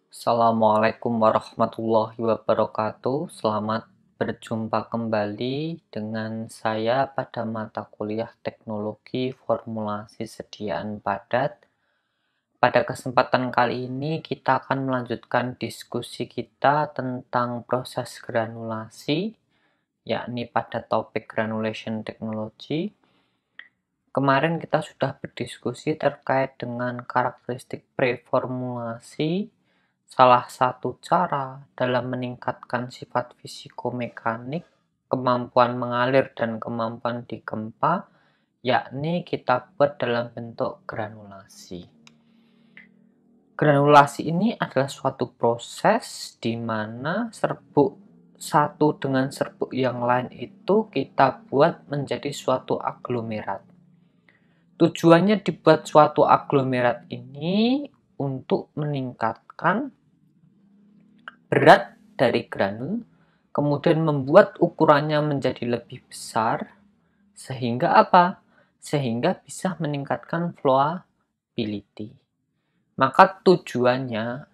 Assalamualaikum warahmatullahi wabarakatuh. Selamat berjumpa kembali dengan saya pada mata kuliah Teknologi Formulasi Sediaan Padat. Pada kesempatan kali ini kita akan melanjutkan diskusi kita tentang proses granulasi, yakni pada topik Granulation Technology. Kemarin kita sudah berdiskusi terkait dengan karakteristik preformulasi, salah satu cara dalam meningkatkan sifat fisikomekanik, kemampuan mengalir dan kemampuan digempa, yakni kita buat dalam bentuk granulasi. Granulasi ini adalah suatu proses di mana serbuk satu dengan serbuk yang lain itu kita buat menjadi suatu aglomerat. Tujuannya dibuat suatu aglomerat ini untuk meningkatkan berat dari granul, kemudian membuat ukurannya menjadi lebih besar, sehingga apa? Sehingga bisa meningkatkan flowability. Maka tujuannya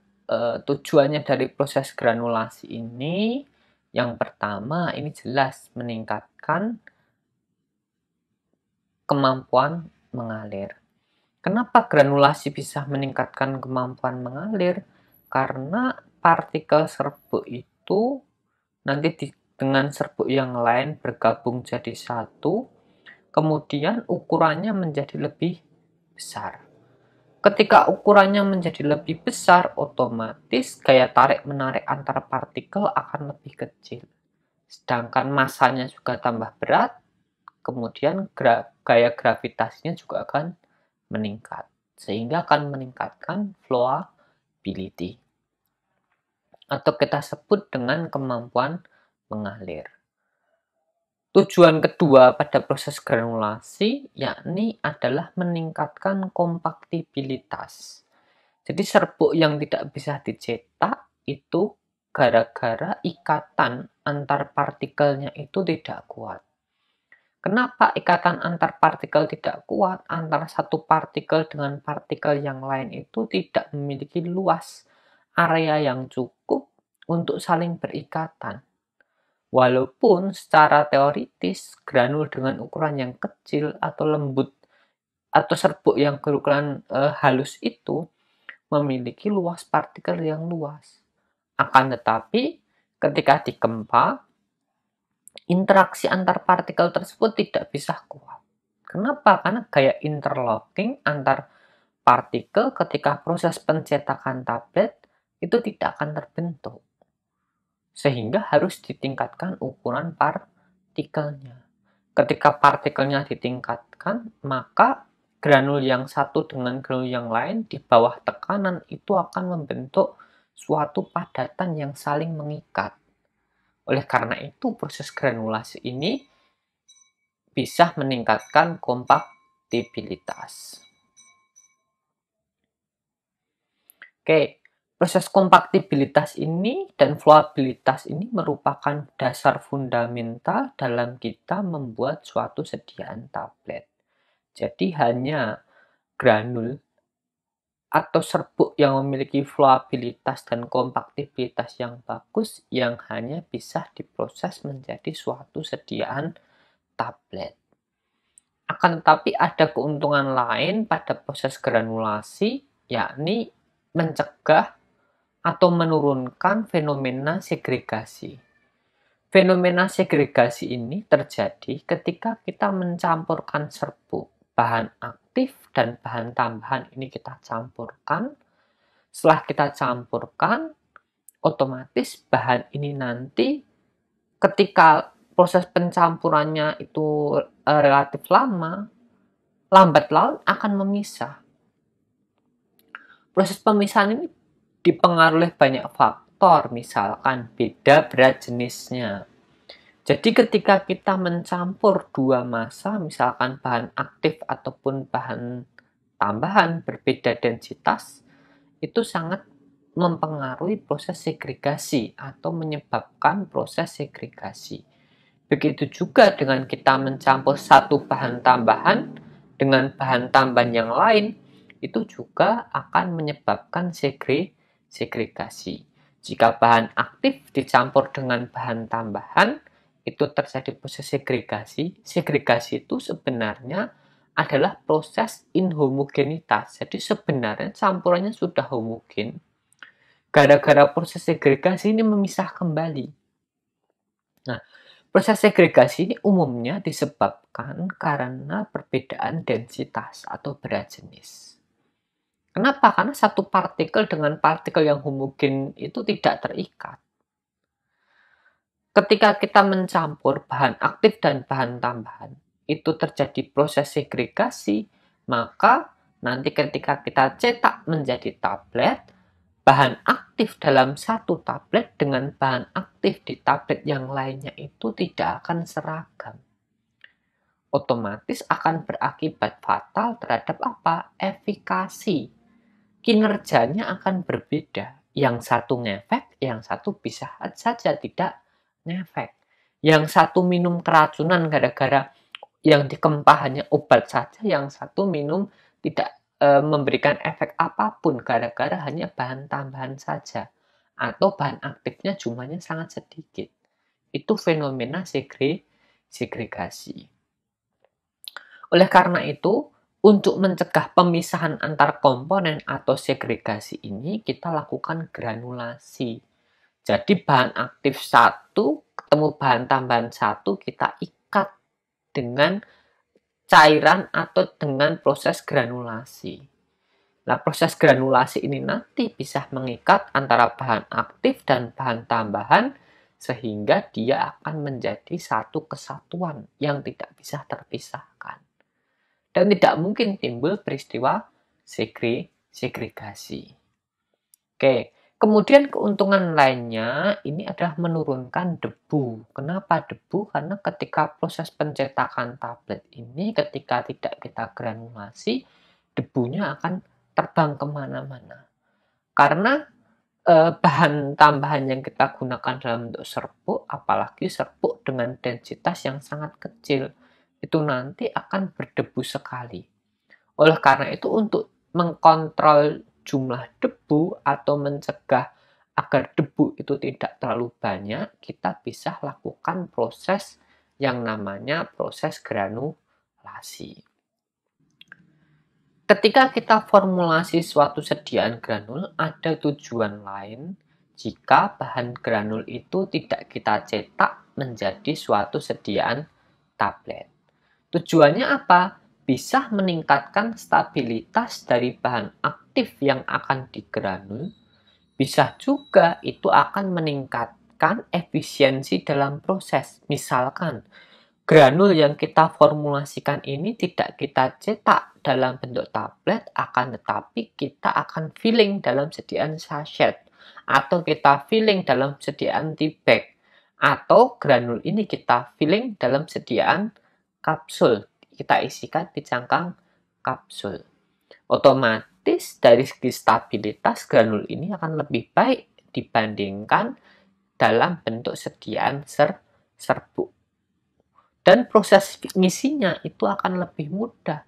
dari proses granulasi ini, yang pertama ini jelas meningkatkan kemampuan mengalir. Kenapa granulasi bisa meningkatkan kemampuan mengalir? Karena partikel serbuk itu nanti dengan serbuk yang lain bergabung jadi satu, kemudian ukurannya menjadi lebih besar. Ketika ukurannya menjadi lebih besar, otomatis gaya tarik-menarik antar partikel akan lebih kecil. Sedangkan masanya juga tambah berat, kemudian gaya gravitasinya juga akan meningkat, sehingga akan meningkatkan flowability, atau kita sebut dengan kemampuan mengalir. Tujuan kedua pada proses granulasi yakni adalah meningkatkan kompaktibilitas. Jadi serbuk yang tidak bisa dicetak itu gara-gara ikatan antar partikelnya itu tidak kuat. Kenapa ikatan antar partikel tidak kuat? Antara satu partikel dengan partikel yang lain itu tidak memiliki luas area yang cukup untuk saling berikatan. Walaupun secara teoritis granul dengan ukuran yang kecil atau lembut atau serbuk yang berukuran halus itu memiliki luas partikel yang luas. Akan tetapi ketika digempa, interaksi antar partikel tersebut tidak bisa kuat. Kenapa? Karena gaya interlocking antar partikel ketika proses pencetakan tablet itu tidak akan terbentuk. Sehingga harus ditingkatkan ukuran partikelnya. Ketika partikelnya ditingkatkan, maka granul yang satu dengan granul yang lain di bawah tekanan itu akan membentuk suatu padatan yang saling mengikat. Oleh karena itu, proses granulasi ini bisa meningkatkan kompaktibilitas. Oke, proses kompaktibilitas ini dan flowabilitas ini merupakan dasar fundamental dalam kita membuat suatu sediaan tablet. Jadi hanya granul atau serbuk yang memiliki flowabilitas dan kompaktibilitas yang bagus yang hanya bisa diproses menjadi suatu sediaan tablet. Akan tetapi ada keuntungan lain pada proses granulasi, yakni mencegah atau menurunkan fenomena segregasi. Fenomena segregasi ini terjadi ketika kita mencampurkan serbuk, bahan aktif dan bahan tambahan ini kita campurkan. Setelah kita campurkan, otomatis bahan ini nanti ketika proses pencampurannya itu relatif lama, lambat laun akan memisah. Proses pemisahan ini dipengaruhi oleh banyak faktor, misalkan beda berat jenisnya. Jadi ketika kita mencampur dua massa, misalkan bahan aktif ataupun bahan tambahan berbeda densitas, itu sangat mempengaruhi proses segregasi atau menyebabkan proses segregasi. Begitu juga dengan kita mencampur satu bahan tambahan dengan bahan tambahan yang lain, itu juga akan menyebabkan segregasi. Jika bahan aktif dicampur dengan bahan tambahan, itu terjadi proses segregasi. Segregasi itu sebenarnya adalah proses inhomogenitas. Jadi sebenarnya campurannya sudah homogen. Gara-gara proses segregasi ini memisah kembali. Nah, proses segregasi ini umumnya disebabkan karena perbedaan densitas atau berat jenis. Kenapa? Karena satu partikel dengan partikel yang homogen itu tidak terikat. Ketika kita mencampur bahan aktif dan bahan tambahan, itu terjadi proses segregasi, maka nanti ketika kita cetak menjadi tablet, bahan aktif dalam satu tablet dengan bahan aktif di tablet yang lainnya itu tidak akan seragam. Otomatis akan berakibat fatal terhadap apa? Efikasi. Kinerjanya akan berbeda. Yang satu ngefek, yang satu bisa saja tidak ngefek. Yang satu minum keracunan gara-gara yang dikempah hanya obat saja, yang satu minum tidak memberikan efek apapun gara-gara hanya bahan tambahan saja. Atau bahan aktifnya jumlahnya sangat sedikit. Itu fenomena segregasi. Oleh karena itu, untuk mencegah pemisahan antar komponen atau segregasi ini, kita lakukan granulasi. Jadi bahan aktif satu ketemu bahan tambahan satu, kita ikat dengan cairan atau dengan proses granulasi. Nah, proses granulasi ini nanti bisa mengikat antara bahan aktif dan bahan tambahan sehingga dia akan menjadi satu kesatuan yang tidak bisa terpisahkan. Dan tidak mungkin timbul peristiwa segregasi. Oke, kemudian keuntungan lainnya ini adalah menurunkan debu. Kenapa debu? Karena ketika proses pencetakan tablet ini, ketika tidak kita granulasi, debunya akan terbang kemana-mana. Karena bahan tambahan yang kita gunakan dalam bentuk serbuk, apalagi serbuk dengan densitas yang sangat kecil, itu nanti akan berdebu sekali. Oleh karena itu, untuk mengkontrol jumlah debu atau mencegah agar debu itu tidak terlalu banyak, kita bisa lakukan proses yang namanya proses granulasi. Ketika kita formulasi suatu sediaan granul, ada tujuan lain jika bahan granul itu tidak kita cetak menjadi suatu sediaan tablet. Tujuannya apa? Bisa meningkatkan stabilitas dari bahan aktif yang akan digranul. Bisa juga itu akan meningkatkan efisiensi dalam proses. Misalkan, granul yang kita formulasikan ini tidak kita cetak dalam bentuk tablet, akan tetapi kita akan filling dalam sediaan sachet. Atau kita filling dalam sediaan tea bag. Atau granul ini kita filling dalam sediaan kapsul, kita isikan di cangkang kapsul. Otomatis dari segi stabilitas granul ini akan lebih baik dibandingkan dalam bentuk sediaan serbuk. Dan proses ngisinya itu akan lebih mudah.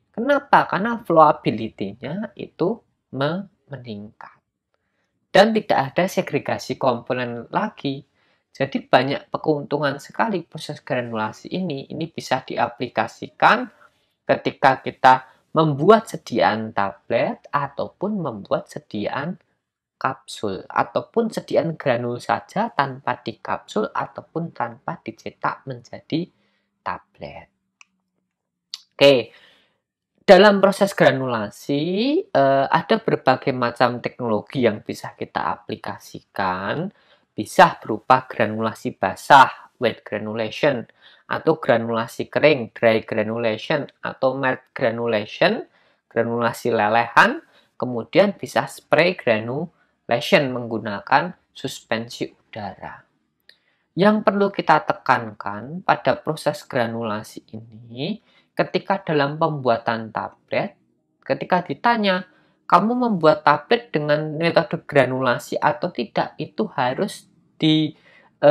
Kenapa? Karena flowability-nya itu meningkat. Dan tidak ada segregasi komponen lagi. Jadi banyak keuntungan sekali proses granulasi ini. Ini bisa diaplikasikan ketika kita membuat sediaan tablet ataupun membuat sediaan kapsul. Ataupun sediaan granul saja tanpa dikapsul ataupun tanpa dicetak menjadi tablet. Oke, dalam proses granulasi ada berbagai macam teknologi yang bisa kita aplikasikan. Bisa berupa granulasi basah, wet granulation, atau granulasi kering, dry granulation, atau melt granulation, granulasi lelehan, kemudian bisa spray granulation menggunakan suspensi udara. Yang perlu kita tekankan pada proses granulasi ini, ketika dalam pembuatan tablet, ketika ditanya, kamu membuat tablet dengan metode granulasi atau tidak, itu harus dijelaskan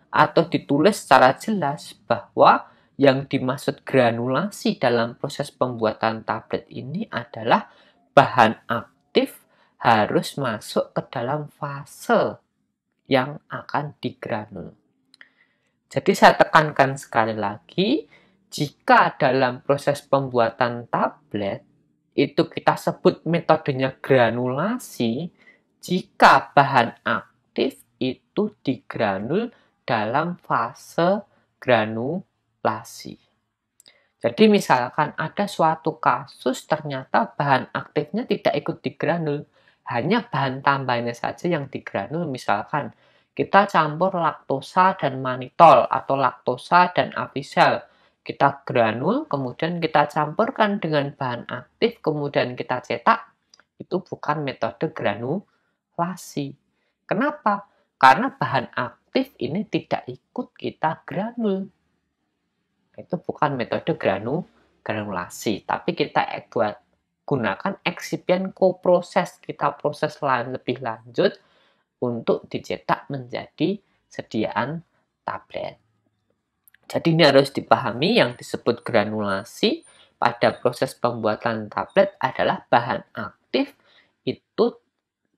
atau ditulis secara jelas bahwa yang dimaksud granulasi dalam proses pembuatan tablet ini adalah bahan aktif aktif harus masuk ke dalam fase yang akan digranul. Jadi saya tekankan sekali lagi, jika dalam proses pembuatan tablet, itu kita sebut metodenya granulasi, jika bahan aktif itu digranul dalam fase granulasi. Jadi misalkan ada suatu kasus ternyata bahan aktifnya tidak ikut digranul, hanya bahan tambahnya saja yang digranul. Misalkan kita campur laktosa dan manitol atau laktosa dan apisel. Kita granul, kemudian kita campurkan dengan bahan aktif, kemudian kita cetak. Itu bukan metode granulasi. Kenapa? Karena bahan aktif ini tidak ikut kita granul. Itu bukan metode granulasi, tapi kita gunakan eksipien koproses. Kita proses lebih lanjut untuk dicetak menjadi sediaan tablet. Jadi ini harus dipahami, yang disebut granulasi pada proses pembuatan tablet adalah bahan aktif itu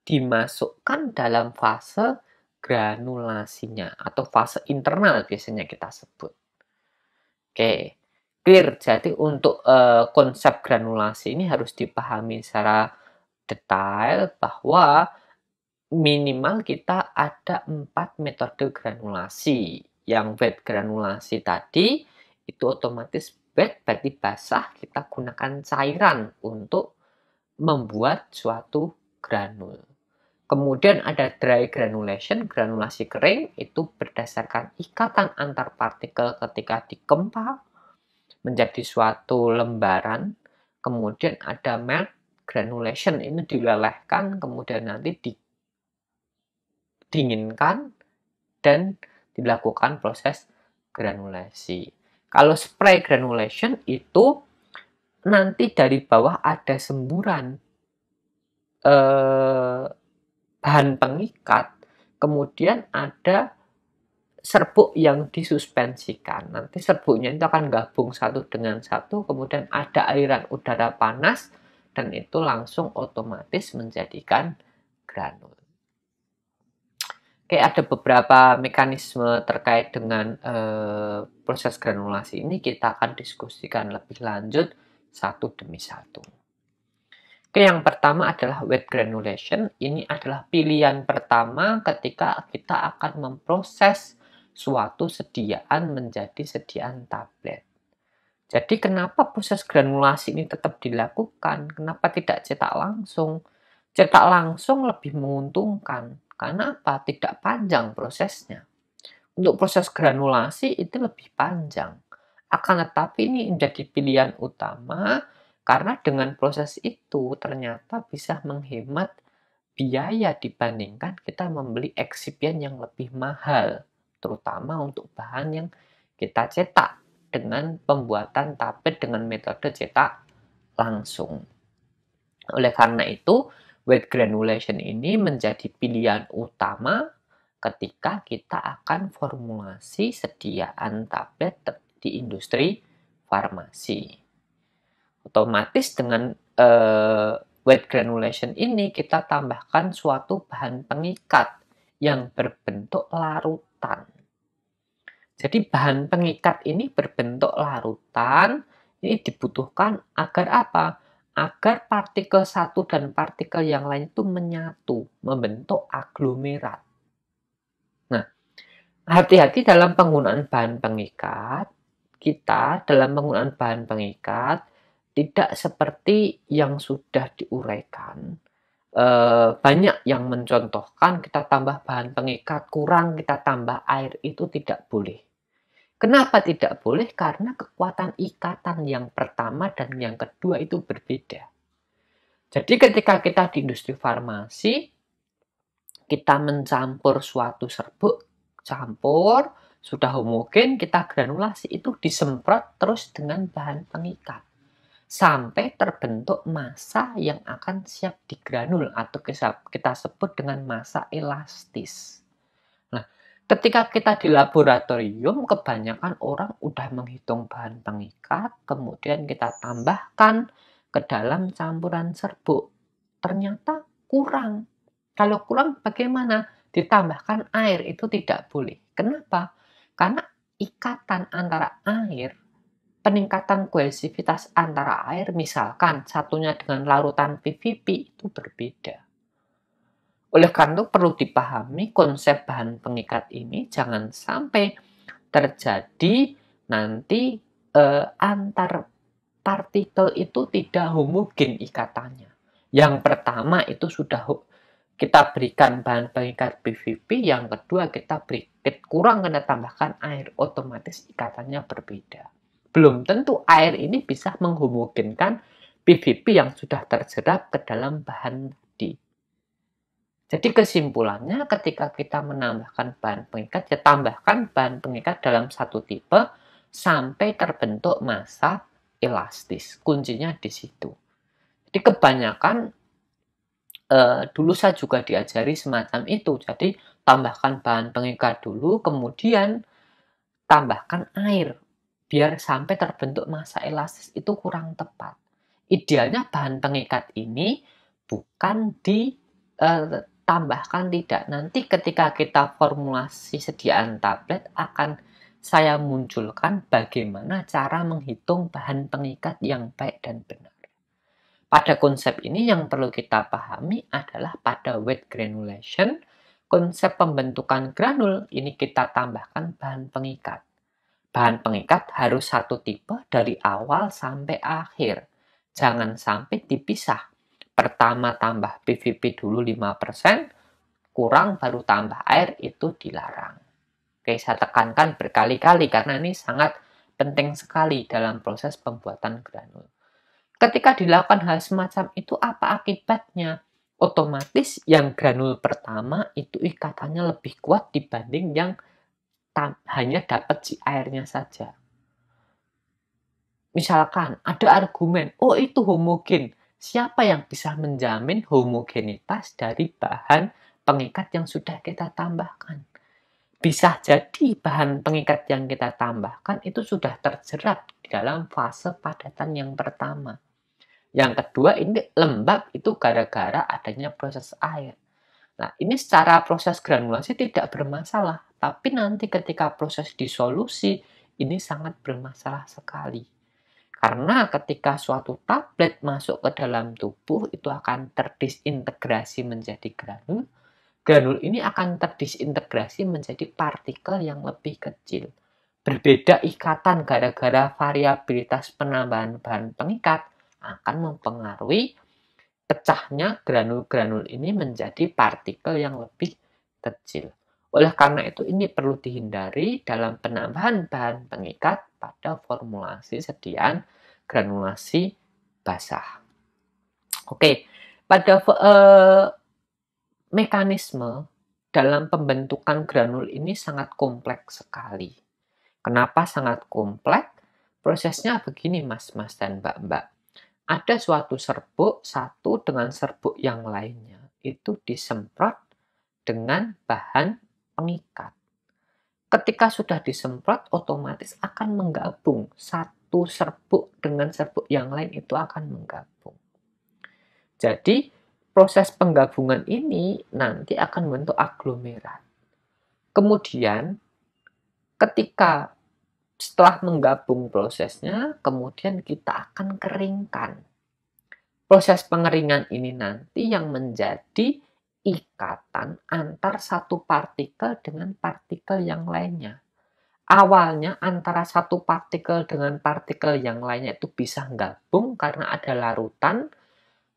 dimasukkan dalam fase granulasinya atau fase internal biasanya kita sebut. Oke, clear. Jadi untuk konsep granulasi ini harus dipahami secara detail bahwa minimal kita ada 4 metode granulasi. Yang wet granulasi tadi itu otomatis wet berarti basah, kita gunakan cairan untuk membuat suatu granul. Kemudian ada dry granulation, granulasi kering, itu berdasarkan ikatan antar partikel ketika dikempa menjadi suatu lembaran. Kemudian ada melt granulation, ini dilelehkan, kemudian nanti didinginkan dan dilakukan proses granulasi. Kalau spray granulation itu nanti dari bawah ada semburan bahan pengikat, kemudian ada serbuk yang disuspensikan. Nanti serbuknya itu akan gabung satu dengan satu, kemudian ada aliran udara panas, dan itu langsung otomatis menjadikan granul. Oke, ada beberapa mekanisme terkait dengan proses granulasi ini, kita akan diskusikan lebih lanjut satu demi satu. Oke, yang pertama adalah wet granulation. Ini adalah pilihan pertama ketika kita akan memproses suatu sediaan menjadi sediaan tablet. Jadi kenapa proses granulasi ini tetap dilakukan? Kenapa tidak cetak langsung? Cetak langsung lebih menguntungkan. Karena apa? Tidak panjang prosesnya. Untuk proses granulasi itu lebih panjang. Akan tetapi ini menjadi pilihan utama karena dengan proses itu ternyata bisa menghemat biaya dibandingkan kita membeli eksipien yang lebih mahal, terutama untuk bahan yang kita cetak dengan pembuatan tablet dengan metode cetak langsung. Oleh karena itu, wet granulation ini menjadi pilihan utama ketika kita akan formulasi sediaan tablet di industri farmasi. Otomatis dengan wet granulation ini kita tambahkan suatu bahan pengikat yang berbentuk larutan. Jadi bahan pengikat ini berbentuk larutan, ini dibutuhkan agar apa? Agar partikel satu dan partikel yang lain itu menyatu, membentuk aglomerat. Nah, hati-hati dalam penggunaan bahan pengikat. Kita dalam penggunaan bahan pengikat tidak seperti yang sudah diuraikan. Banyak yang mencontohkan kita tambah bahan pengikat, kurang kita tambah air, itu tidak boleh. Kenapa tidak boleh? Karena kekuatan ikatan yang pertama dan yang kedua itu berbeda. Jadi ketika kita di industri farmasi, kita mencampur suatu serbuk, campur, sudah homogen, kita granulasi, itu disemprot terus dengan bahan pengikat sampai terbentuk massa yang akan siap digranul atau kita sebut dengan massa elastis. Nah, ketika kita di laboratorium, kebanyakan orang udah menghitung bahan pengikat, kemudian kita tambahkan ke dalam campuran serbuk. ternyata kurang. Kalau kurang bagaimana? Ditambahkan air itu tidak boleh. Kenapa? Karena ikatan antara air, peningkatan kohesivitas antara air, misalkan satunya dengan larutan PVP itu berbeda. Oleh karena itu perlu dipahami konsep bahan pengikat ini jangan sampai terjadi nanti antar partikel itu tidak homogen ikatannya. Yang pertama itu sudah kita berikan bahan pengikat PVP, yang kedua kita kurang kita tambahkan air, otomatis ikatannya berbeda. Belum tentu air ini bisa menghomogenkan PVP yang sudah terjerap ke dalam bahan tadi. Jadi kesimpulannya ketika kita menambahkan bahan pengikat, ya tambahkan bahan pengikat dalam satu tipe sampai terbentuk massa elastis. Kuncinya di situ. Jadi kebanyakan dulu saya juga diajari semacam itu. Jadi tambahkan bahan pengikat dulu, kemudian tambahkan air biar sampai terbentuk massa elastis. Itu kurang tepat. Idealnya bahan pengikat ini bukan ditambahkan, tidak. Nanti ketika kita formulasi sediaan tablet akan saya munculkan bagaimana cara menghitung bahan pengikat yang baik dan benar. Pada konsep ini yang perlu kita pahami adalah pada wet granulation, konsep pembentukan granul ini kita tambahkan bahan pengikat. Bahan pengikat harus satu tipe dari awal sampai akhir. Jangan sampai dipisah. Pertama tambah PVP dulu 5%, kurang baru tambah air, itu dilarang. Oke, saya tekankan berkali-kali karena ini sangat penting sekali dalam proses pembuatan granul. Ketika dilakukan hal semacam itu, apa akibatnya? Otomatis yang granul pertama itu ikatannya lebih kuat dibanding yang hanya dapat si airnya saja. Misalkan ada argumen, oh itu homogen. Siapa yang bisa menjamin homogenitas dari bahan pengikat yang sudah kita tambahkan? Bisa jadi bahan pengikat yang kita tambahkan itu sudah terjerap di dalam fase padatan yang pertama. Yang kedua, ini lembab itu gara-gara adanya proses air. Nah, ini secara proses granulasi tidak bermasalah, tapi nanti ketika proses disolusi, ini sangat bermasalah sekali. Karena ketika suatu tablet masuk ke dalam tubuh, itu akan terdisintegrasi menjadi granul. Granul ini akan terdisintegrasi menjadi partikel yang lebih kecil. Berbeda ikatan gara-gara variabilitas penambahan bahan pengikat, akan mempengaruhi pecahnya granul-granul ini menjadi partikel yang lebih kecil. Oleh karena itu ini perlu dihindari dalam penambahan bahan pengikat pada formulasi sediaan granulasi basah. Oke, pada mekanisme dalam pembentukan granul ini sangat kompleks sekali. Kenapa sangat kompleks? Prosesnya begini mas-mas dan mbak-mbak. Ada suatu serbuk satu dengan serbuk yang lainnya itu disemprot dengan bahan pengikat. Ketika sudah disemprot, otomatis akan menggabung. Satu serbuk dengan serbuk yang lain itu akan menggabung. Jadi proses penggabungan ini nanti akan membentuk aglomerat. Kemudian ketika setelah menggabung prosesnya, kemudian kita akan keringkan. Proses pengeringan ini nanti yang menjadi ikatan antar satu partikel dengan partikel yang lainnya. Awalnya antara satu partikel dengan partikel yang lainnya itu bisa gabung karena ada larutan.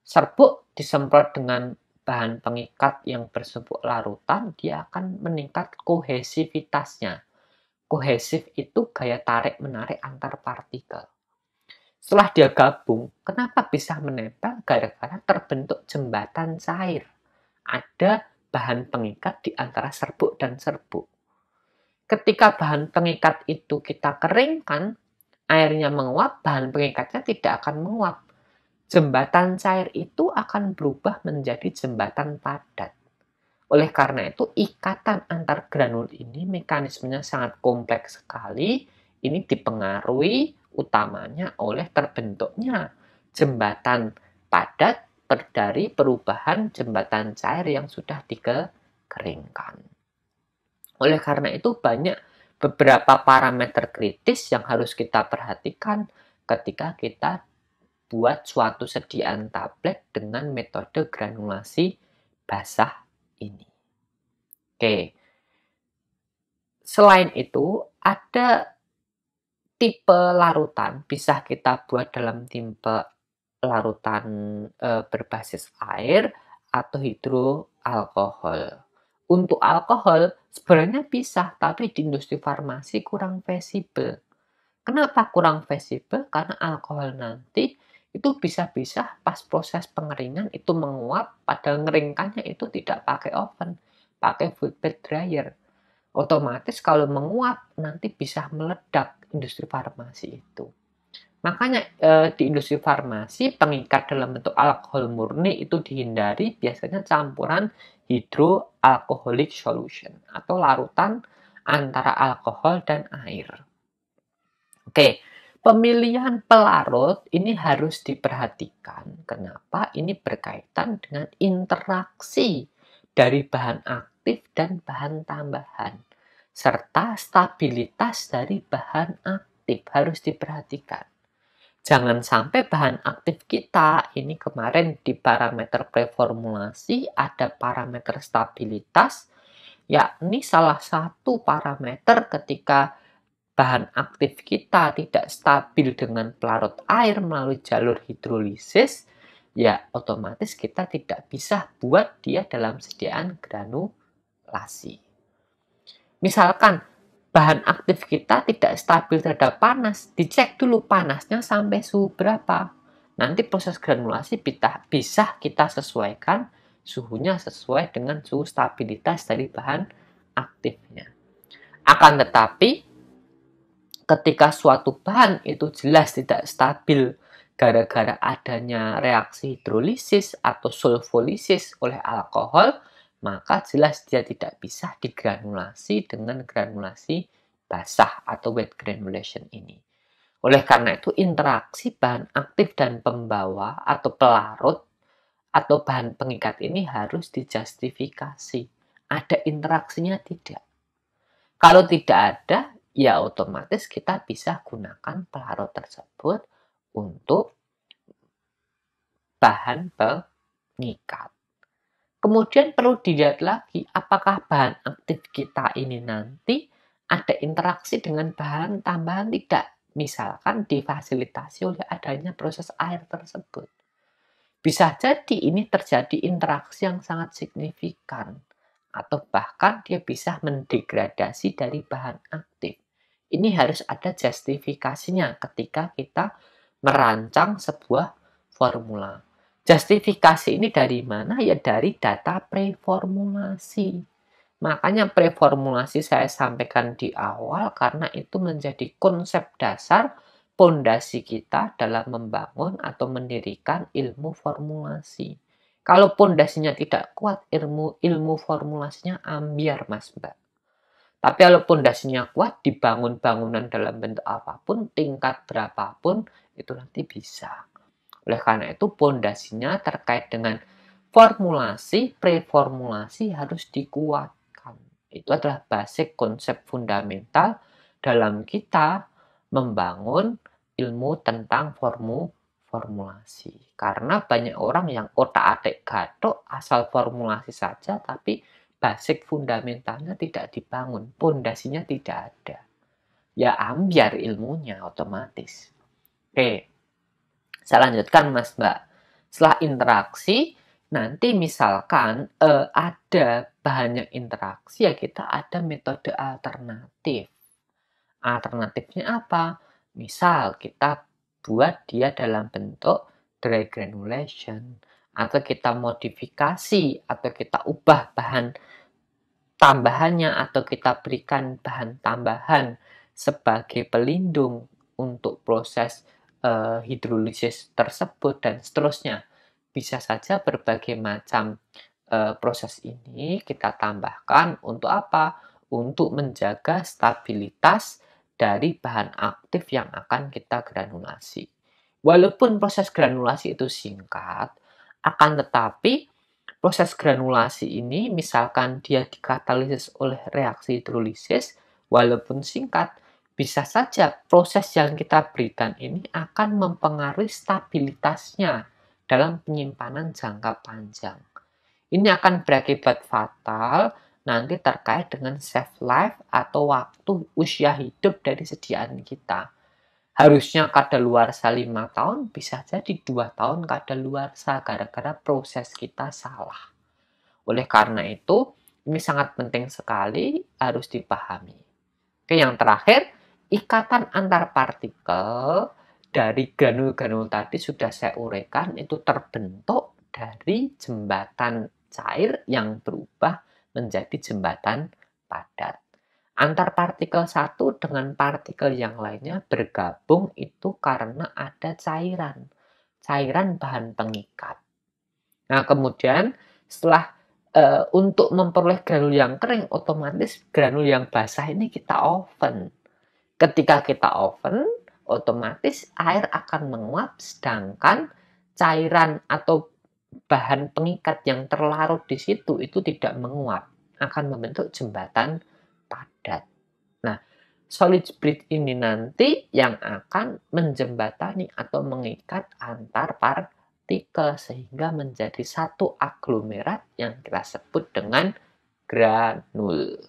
Serbuk disemprot dengan bahan pengikat yang berserbuk larutan, dia akan meningkat kohesivitasnya. Kohesif itu gaya tarik-menarik antar partikel. Setelah dia gabung, kenapa bisa menempel? Gara-gara terbentuk jembatan cair. Ada bahan pengikat di antara serbuk dan serbuk. Ketika bahan pengikat itu kita keringkan, airnya menguap, bahan pengikatnya tidak akan menguap. Jembatan cair itu akan berubah menjadi jembatan padat. Oleh karena itu, ikatan antar granul ini mekanismenya sangat kompleks sekali. Ini dipengaruhi utamanya oleh terbentuknya jembatan padat dari perubahan jembatan cair yang sudah dikeringkan. Oleh karena itu banyak beberapa parameter kritis yang harus kita perhatikan ketika kita buat suatu sediaan tablet dengan metode granulasi basah ini. Oke. Selain itu, ada tipe larutan, bisa kita buat dalam tipe larutan berbasis air atau hidroalkohol. Untuk alkohol sebenarnya bisa, tapi di industri farmasi kurang visible. Kenapa kurang visible? Karena alkohol nanti itu bisa-bisa pas proses pengeringan itu menguap, padahal ngeringkannya itu tidak pakai oven, pakai food bed dryer. Otomatis kalau menguap nanti bisa meledak industri farmasi itu. Makanya di industri farmasi pengikat dalam bentuk alkohol murni itu dihindari, biasanya campuran hydroalcoholic solution atau larutan antara alkohol dan air. Oke, pemilihan pelarut ini harus diperhatikan. Kenapa? Ini berkaitan dengan interaksi dari bahan aktif dan bahan tambahan, serta stabilitas dari bahan aktif harus diperhatikan. Jangan sampai bahan aktif kita, ini kemarin di parameter preformulasi ada parameter stabilitas, yakni salah satu parameter ketika bahan aktif kita tidak stabil dengan pelarut air melalui jalur hidrolisis, ya otomatis kita tidak bisa buat dia dalam sediaan granulasi. Misalkan bahan aktif kita tidak stabil terhadap panas, dicek dulu panasnya sampai suhu berapa. Nanti proses granulasi bisa kita sesuaikan suhunya sesuai dengan suhu stabilitas dari bahan aktifnya. Akan tetapi, ketika suatu bahan itu jelas tidak stabil gara-gara adanya reaksi hidrolisis atau sulfolisis oleh alkohol, maka jelas dia tidak bisa digranulasi dengan granulasi basah atau wet granulation ini. Oleh karena itu, interaksi bahan aktif dan pembawa atau pelarut atau bahan pengikat ini harus dijustifikasi. Ada interaksinya tidak? Kalau tidak ada, ya otomatis kita bisa gunakan pelarut tersebut untuk bahan pengikat. Kemudian perlu dilihat lagi, apakah bahan aktif kita ini nanti ada interaksi dengan bahan tambahan tidak. Misalkan difasilitasi oleh adanya proses air tersebut. Bisa jadi ini terjadi interaksi yang sangat signifikan. Atau bahkan dia bisa mendegradasi dari bahan aktif. Ini harus ada justifikasinya ketika kita merancang sebuah formula. Justifikasi ini dari mana? Ya dari data preformulasi. Makanya preformulasi saya sampaikan di awal karena itu menjadi konsep dasar pondasi kita dalam membangun atau mendirikan ilmu formulasi. Kalau pondasinya tidak kuat, ilmu formulasinya ambiar, Mas Mbak. Tapi kalau pondasinya kuat, dibangun bangunan dalam bentuk apapun, tingkat berapapun, itu nanti bisa. Oleh karena itu, pondasinya terkait dengan formulasi, preformulasi harus dikuatkan. Itu adalah basic konsep fundamental dalam kita membangun ilmu tentang formulasi. Karena banyak orang yang otak-atik gathuk, asal formulasi saja, tapi basic fundamentalnya tidak dibangun, pondasinya tidak ada. Ya ambiar ilmunya otomatis. Oke, saya lanjutkan Mas Mbak. Setelah interaksi, nanti misalkan ada banyak interaksi, ya kita ada metode alternatif. Alternatifnya apa? Misal kita buat dia dalam bentuk dry granulation, atau kita modifikasi, atau kita ubah bahan tambahannya, atau kita berikan bahan tambahan sebagai pelindung untuk proses hidrolisis tersebut, dan seterusnya. Bisa saja berbagai macam proses ini kita tambahkan untuk apa? Untuk menjaga stabilitas dari bahan aktif yang akan kita granulasi. Walaupun proses granulasi itu singkat, Akan tetapi, proses granulasi ini misalkan dia dikatalisis oleh reaksi hidrolisis, walaupun singkat, bisa saja proses yang kita berikan ini akan mempengaruhi stabilitasnya dalam penyimpanan jangka panjang. Ini akan berakibat fatal nanti terkait dengan shelf life atau waktu usia hidup dari sediaan kita. Harusnya kadaluarsa 5 tahun, bisa jadi 2 tahun kadaluarsa gara-gara proses kita salah. Oleh karena itu, ini sangat penting sekali harus dipahami. Oke, yang terakhir, ikatan antar partikel dari granul-granul tadi sudah saya uraikan, itu terbentuk dari jembatan cair yang berubah menjadi jembatan padat. Antar partikel satu dengan partikel yang lainnya bergabung itu karena ada cairan bahan pengikat. Nah, kemudian setelah untuk memperoleh granul yang kering, otomatis granul yang basah ini kita oven. Ketika kita oven, otomatis air akan menguap, sedangkan cairan atau bahan pengikat yang terlarut di situ itu tidak menguap, akan membentuk jembatan padat. Nah, solid split ini nanti yang akan menjembatani atau mengikat antar partikel sehingga menjadi satu aglomerat yang kita sebut dengan granul.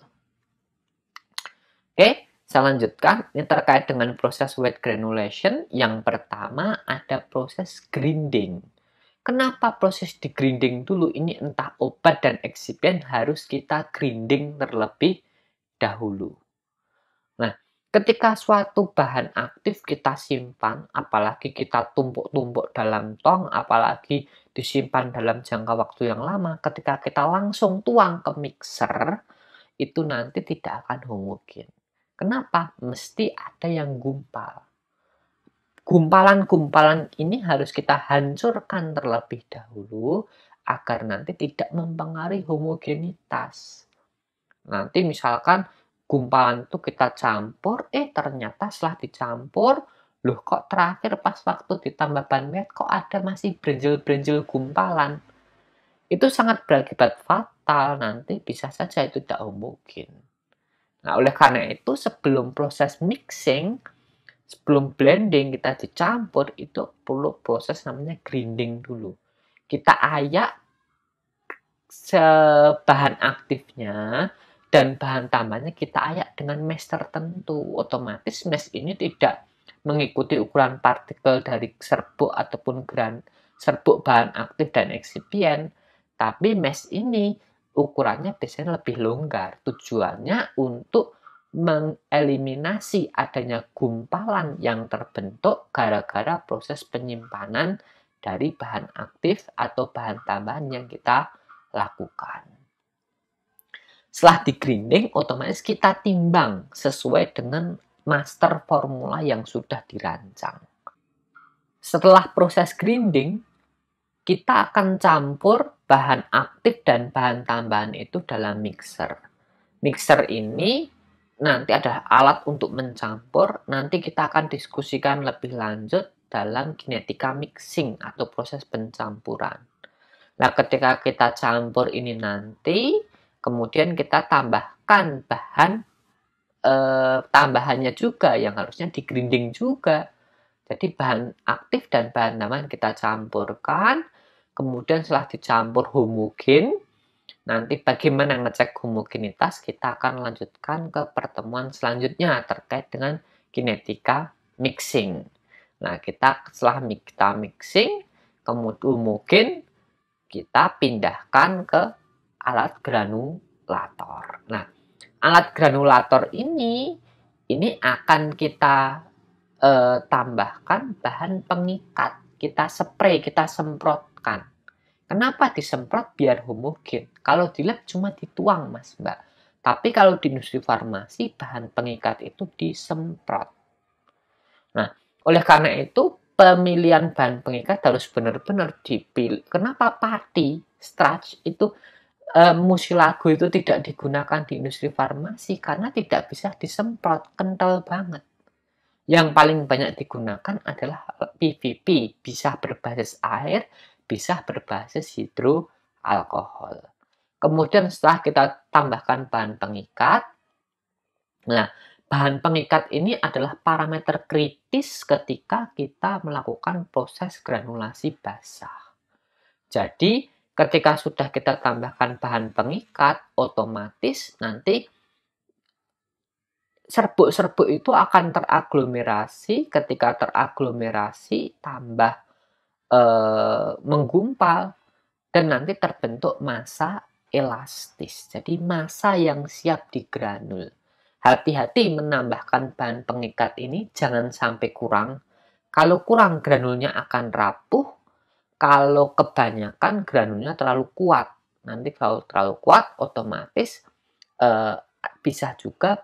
Oke, saya lanjutkan. Ini terkait dengan proses wet granulation. Yang pertama ada proses grinding. Kenapa proses di grinding dulu? Ini entah obat dan eksipien harus kita grinding terlebih dahulu. Nah, ketika suatu bahan aktif kita simpan, apalagi kita tumpuk-tumpuk dalam tong, apalagi disimpan dalam jangka waktu yang lama, ketika kita langsung tuang ke mixer, itu nanti tidak akan homogen. Kenapa? Mesti ada yang gumpal. Gumpalan-gumpalan ini harus kita hancurkan terlebih dahulu agar nanti tidak mempengaruhi homogenitas. Nanti misalkan gumpalan itu kita campur, ternyata setelah dicampur, loh kok terakhir pas waktu ditambah bahan wet kok ada masih brenjel-brenjel gumpalan. Itu sangat berakibat fatal, nanti bisa saja itu tidak homogen. Nah, oleh karena itu sebelum proses mixing, sebelum blending kita dicampur, itu perlu proses namanya grinding dulu. Kita ayak bahan aktifnya dan bahan tambahnya kita ayak dengan mesh tertentu. Otomatis mesh ini tidak mengikuti ukuran partikel dari serbuk ataupun serbuk bahan aktif dan eksipien, tapi mesh ini ukurannya biasanya lebih longgar. Tujuannya untuk mengeliminasi adanya gumpalan yang terbentuk gara-gara proses penyimpanan dari bahan aktif atau bahan tambahan yang kita lakukan. Setelah di grinding, otomatis kita timbang sesuai dengan master formula yang sudah dirancang. Setelah proses grinding, kita akan campur bahan aktif dan bahan tambahan itu dalam mixer. Mixer ini nanti ada alat untuk mencampur, nanti kita akan diskusikan lebih lanjut dalam kinetika mixing atau proses pencampuran. Nah, ketika kita campur ini nanti, kemudian kita tambahkan bahan tambahannya juga yang harusnya di grinding juga. Jadi bahan aktif dan bahan tambahan kita campurkan, kemudian setelah dicampur homogen, nanti bagaimana ngecek homogenitas, kita akan lanjutkan ke pertemuan selanjutnya terkait dengan kinetika mixing. Nah, setelah kita mixing, kemudian homogen, kita pindahkan ke alat granulator. Nah, alat granulator ini akan kita tambahkan bahan pengikat. Kita spray, kita semprotkan. Kenapa disemprot? Biar homogen. Kalau di lab cuma dituang, Mas Mbak. Tapi kalau di industri farmasi, bahan pengikat itu disemprot. Nah, oleh karena itu, pemilihan bahan pengikat harus benar-benar dipilih. Kenapa pati, starch itu mucilago itu tidak digunakan di industri farmasi? Karena tidak bisa disemprot, kental banget. Yang paling banyak digunakan adalah PVP, bisa berbasis air bisa berbasis hidroalkohol. Kemudian setelah kita tambahkan bahan pengikat, nah bahan pengikat ini adalah parameter kritis ketika kita melakukan proses granulasi basah. Jadi ketika sudah kita tambahkan bahan pengikat, otomatis nanti serbuk-serbuk itu akan teraglomerasi. Ketika teraglomerasi tambah menggumpal dan nanti terbentuk massa elastis. Jadi massa yang siap digranul. Hati-hati menambahkan bahan pengikat ini, jangan sampai kurang. Kalau kurang, granulnya akan rapuh. Kalau kebanyakan, granulnya terlalu kuat. Nanti kalau terlalu kuat, otomatis bisa juga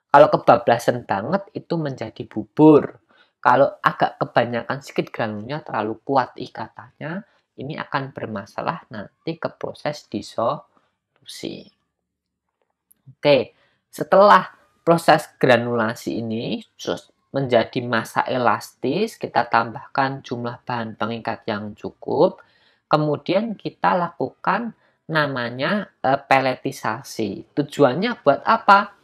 kalau kebablasan banget itu menjadi bubur. Kalau agak kebanyakan sedikit granulnya terlalu kuat ikatannya, ini akan bermasalah nanti ke proses disolusi. Oke, setelah proses granulasi ini menjadi massa elastis, kita tambahkan jumlah bahan pengikat yang cukup, kemudian kita lakukan namanya peletisasi. Tujuannya buat apa?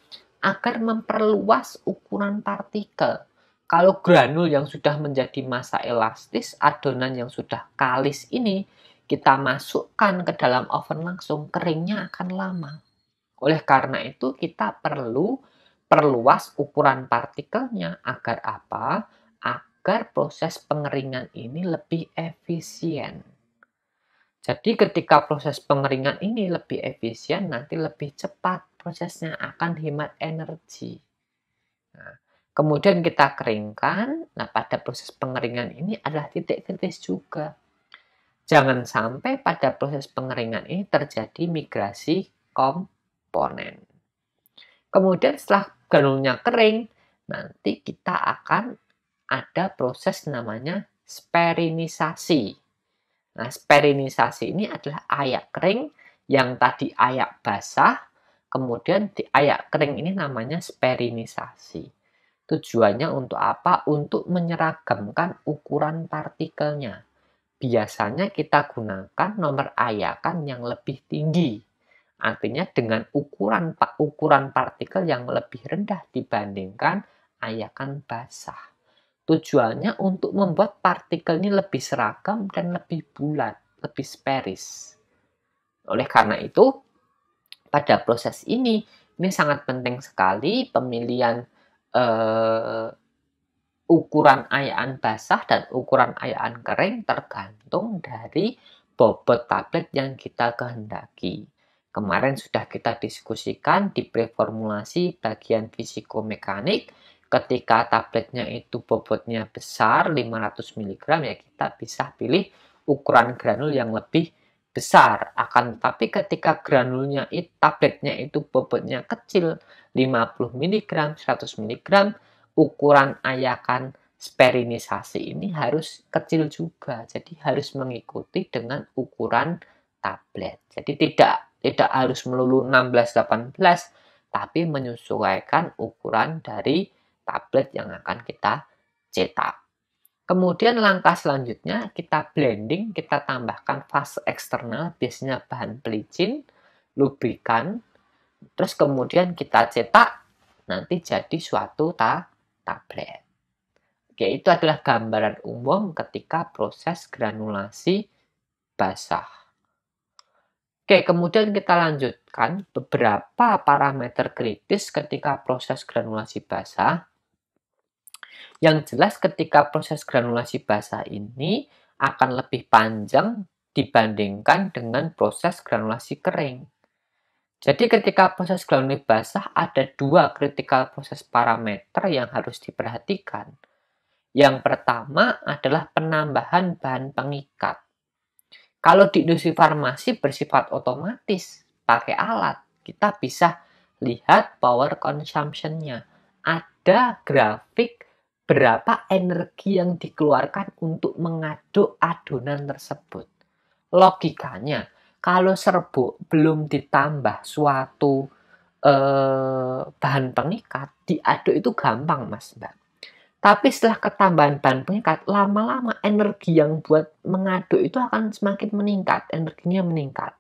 Agar memperluas ukuran partikel. Kalau granul yang sudah menjadi massa elastis, adonan yang sudah kalis ini, kita masukkan ke dalam oven langsung, keringnya akan lama. Oleh karena itu, kita perlu perluas ukuran partikelnya. Agar apa? Agar proses pengeringan ini lebih efisien. Jadi ketika proses pengeringan ini lebih efisien, nanti lebih cepat prosesnya, akan hemat energi. Nah, kemudian kita keringkan. Nah, pada proses pengeringan ini adalah titik kritis juga. Jangan sampai pada proses pengeringan ini terjadi migrasi komponen. Kemudian setelah granulnya kering, nanti kita akan ada proses namanya sperinisasi. Nah, sperinisasi ini adalah ayak kering yang tadi ayak basah, kemudian di ayak kering ini namanya sperinisasi. Tujuannya untuk apa? Untuk menyeragamkan ukuran partikelnya. Biasanya kita gunakan nomor ayakan yang lebih tinggi. Artinya dengan ukuran partikel yang lebih rendah dibandingkan ayakan basah. Tujuannya untuk membuat partikel ini lebih seragam dan lebih bulat, lebih sferis. Oleh karena itu, pada proses ini sangat penting sekali pemilihan ukuran ayakan basah dan ukuran ayakan kering tergantung dari bobot tablet yang kita kehendaki. Kemarin sudah kita diskusikan di preformulasi bagian fisikomekanik. Ketika tabletnya itu bobotnya besar 500 mg, ya kita bisa pilih ukuran granul yang lebih besar. Akan tetapi ketika granulnya tabletnya itu bobotnya kecil 50 mg, 100 mg, ukuran ayakan sperinisasi ini harus kecil juga. Jadi harus mengikuti dengan ukuran tablet. Jadi tidak harus melulu 16-18, tapi menyesuaikan ukuran dari tablet yang akan kita cetak. Kemudian langkah selanjutnya kita blending, kita tambahkan fase eksternal, biasanya bahan pelicin, lubrikan, terus kemudian kita cetak, nanti jadi suatu tablet. Oke, itu adalah gambaran umum ketika proses granulasi basah. Oke, kemudian kita lanjutkan beberapa parameter kritis ketika proses granulasi basah. Yang jelas ketika proses granulasi basah ini akan lebih panjang dibandingkan dengan proses granulasi kering. Jadi ketika proses granulasi basah ada dua critical proses parameter yang harus diperhatikan. Yang pertama adalah penambahan bahan pengikat. Kalau di industri farmasi bersifat otomatis, pakai alat, kita bisa lihat power consumption-nya. Ada grafik berapa energi yang dikeluarkan untuk mengaduk adonan tersebut. Logikanya, kalau serbuk belum ditambah suatu bahan pengikat, diaduk itu gampang, Mas Mbak. Tapi setelah ketambahan bahan pengikat, lama-lama energi yang buat mengaduk itu akan semakin meningkat, energinya meningkat.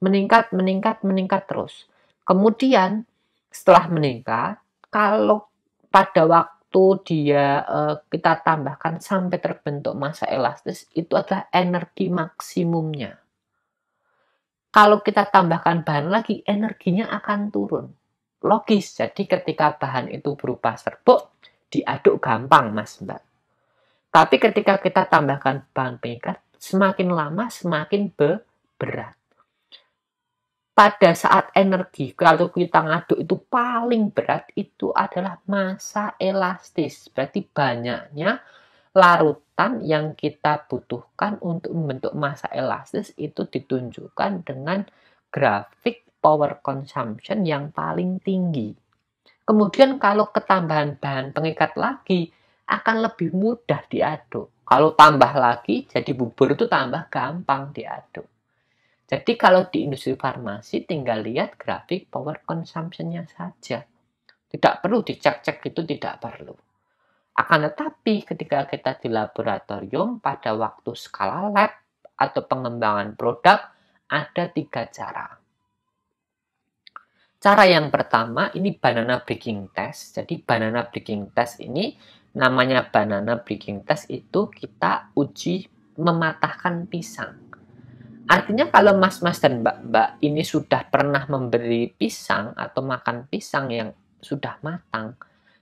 Meningkat, meningkat, meningkat terus. Kemudian setelah meningkat, kalau pada waktu dia kita tambahkan sampai terbentuk massa elastis, itu adalah energi maksimumnya. Kalau kita tambahkan bahan lagi, energinya akan turun. Logis, jadi ketika bahan itu berupa serbuk, diaduk gampang, Mas Mbak. Tapi ketika kita tambahkan bahan pengikat, semakin lama semakin berat. Pada saat energi, kalau kita ngaduk itu paling berat, itu adalah massa elastis. Berarti banyaknya larutan yang kita butuhkan untuk membentuk massa elastis itu ditunjukkan dengan grafik power consumption yang paling tinggi. Kemudian kalau ketambahan bahan pengikat lagi, akan lebih mudah diaduk. Kalau tambah lagi, jadi bubur itu tambah gampang diaduk. Jadi kalau di industri farmasi tinggal lihat grafik power consumption-nya saja. Tidak perlu dicek-cek, itu tidak perlu. Akan tetapi ketika kita di laboratorium pada waktu skala lab atau pengembangan produk ada 3 cara. Cara yang pertama ini banana breaking test. Jadi banana breaking test ini namanya banana breaking test itu kita uji mematahkan pisang. Artinya kalau mas-mas dan mbak-mbak ini sudah pernah memberi pisang atau makan pisang yang sudah matang,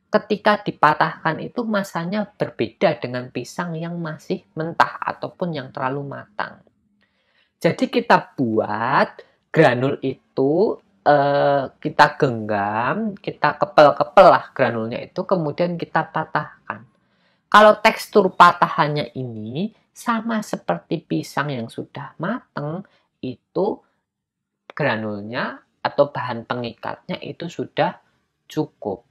ketika dipatahkan itu masanya berbeda dengan pisang yang masih mentah ataupun yang terlalu matang. Jadi kita buat granul itu, kita genggam, kita kepel-kepel lah granulnya itu, kemudian kita patahkan. Kalau tekstur patahannya ini sama seperti pisang yang sudah matang, itu granulnya atau bahan pengikatnya itu sudah cukup.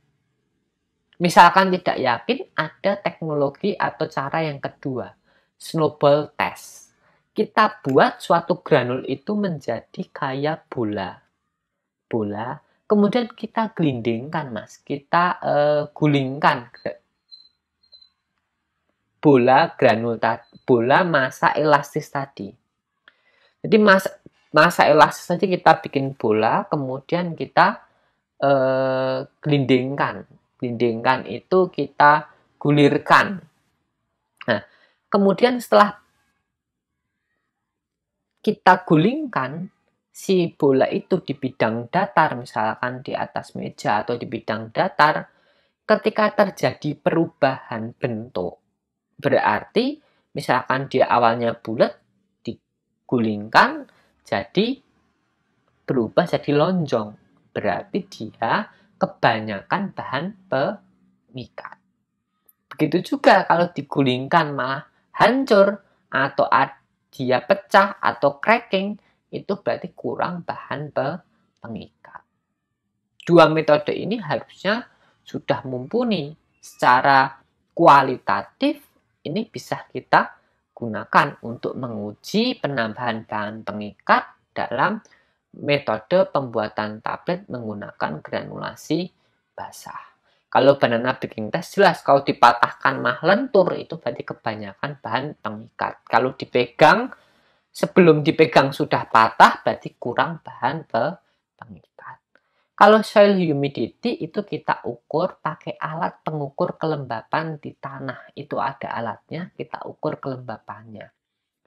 Misalkan tidak yakin, ada teknologi atau cara yang kedua, snowball test. Kita buat suatu granul itu menjadi kayak bola. Bola, kemudian kita gelindingkan, Mas. Kita gulingkan bola massa elastis tadi. Jadi massa elastis tadi kita bikin bola, kemudian kita gelindingkan. Gelindingkan itu kita gulirkan. Nah, kemudian setelah kita gulingkan si bola itu di bidang datar, misalkan di atas meja atau di bidang datar, ketika terjadi perubahan bentuk, berarti misalkan dia awalnya bulat, digulingkan jadi berubah jadi lonjong. Berarti dia kebanyakan bahan pengikat. Begitu juga kalau digulingkan malah hancur atau dia pecah atau cracking, itu berarti kurang bahan pengikat. Dua metode ini harusnya sudah mumpuni secara kualitatif. Ini bisa kita gunakan untuk menguji penambahan bahan pengikat dalam metode pembuatan tablet menggunakan granulasi basah. Kalau banana breaking test jelas kalau dipatahkan mah lentur, itu berarti kebanyakan bahan pengikat. Kalau dipegang, sebelum dipegang sudah patah, berarti kurang bahan pengikat. Kalau soil humidity itu kita ukur pakai alat pengukur kelembapan di tanah. Itu ada alatnya, kita ukur kelembapannya.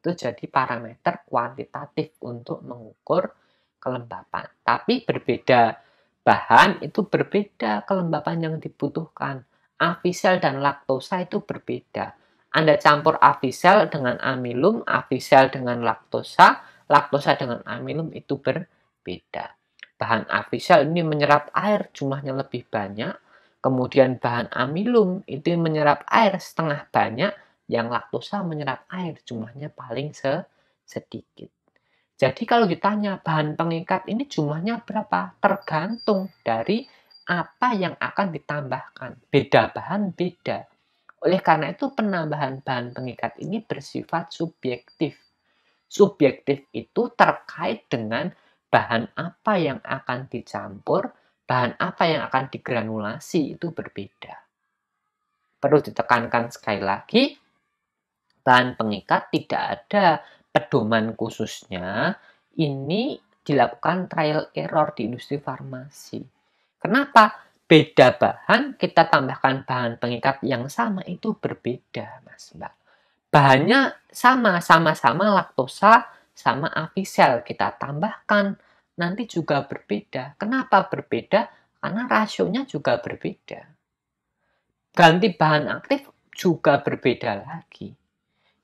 Itu jadi parameter kuantitatif untuk mengukur kelembapan. Tapi berbeda bahan itu berbeda kelembapan yang dibutuhkan. Avisel dan laktosa itu berbeda. Anda campur avisel dengan amilum, avisel dengan laktosa, laktosa dengan amilum itu berbeda. Bahan avisel ini menyerap air jumlahnya lebih banyak, kemudian bahan amilum itu menyerap air setengah banyak, yang laktosa menyerap air jumlahnya paling sedikit. Jadi kalau ditanya bahan pengikat ini jumlahnya berapa? Tergantung dari apa yang akan ditambahkan. Beda bahan beda. Oleh karena itu penambahan bahan pengikat ini bersifat subjektif. Subjektif itu terkait dengan bahan apa yang akan dicampur, bahan apa yang akan digranulasi itu berbeda. Perlu ditekankan sekali lagi, bahan pengikat tidak ada pedoman khususnya. Ini dilakukan trial error di industri farmasi. Kenapa? Beda bahan, kita tambahkan bahan pengikat yang sama itu berbeda, Mas Mbak. Bahannya sama-sama laktosa sama avisel kita tambahkan, nanti juga berbeda. Kenapa berbeda? Karena rasionya juga berbeda. Ganti bahan aktif juga berbeda lagi.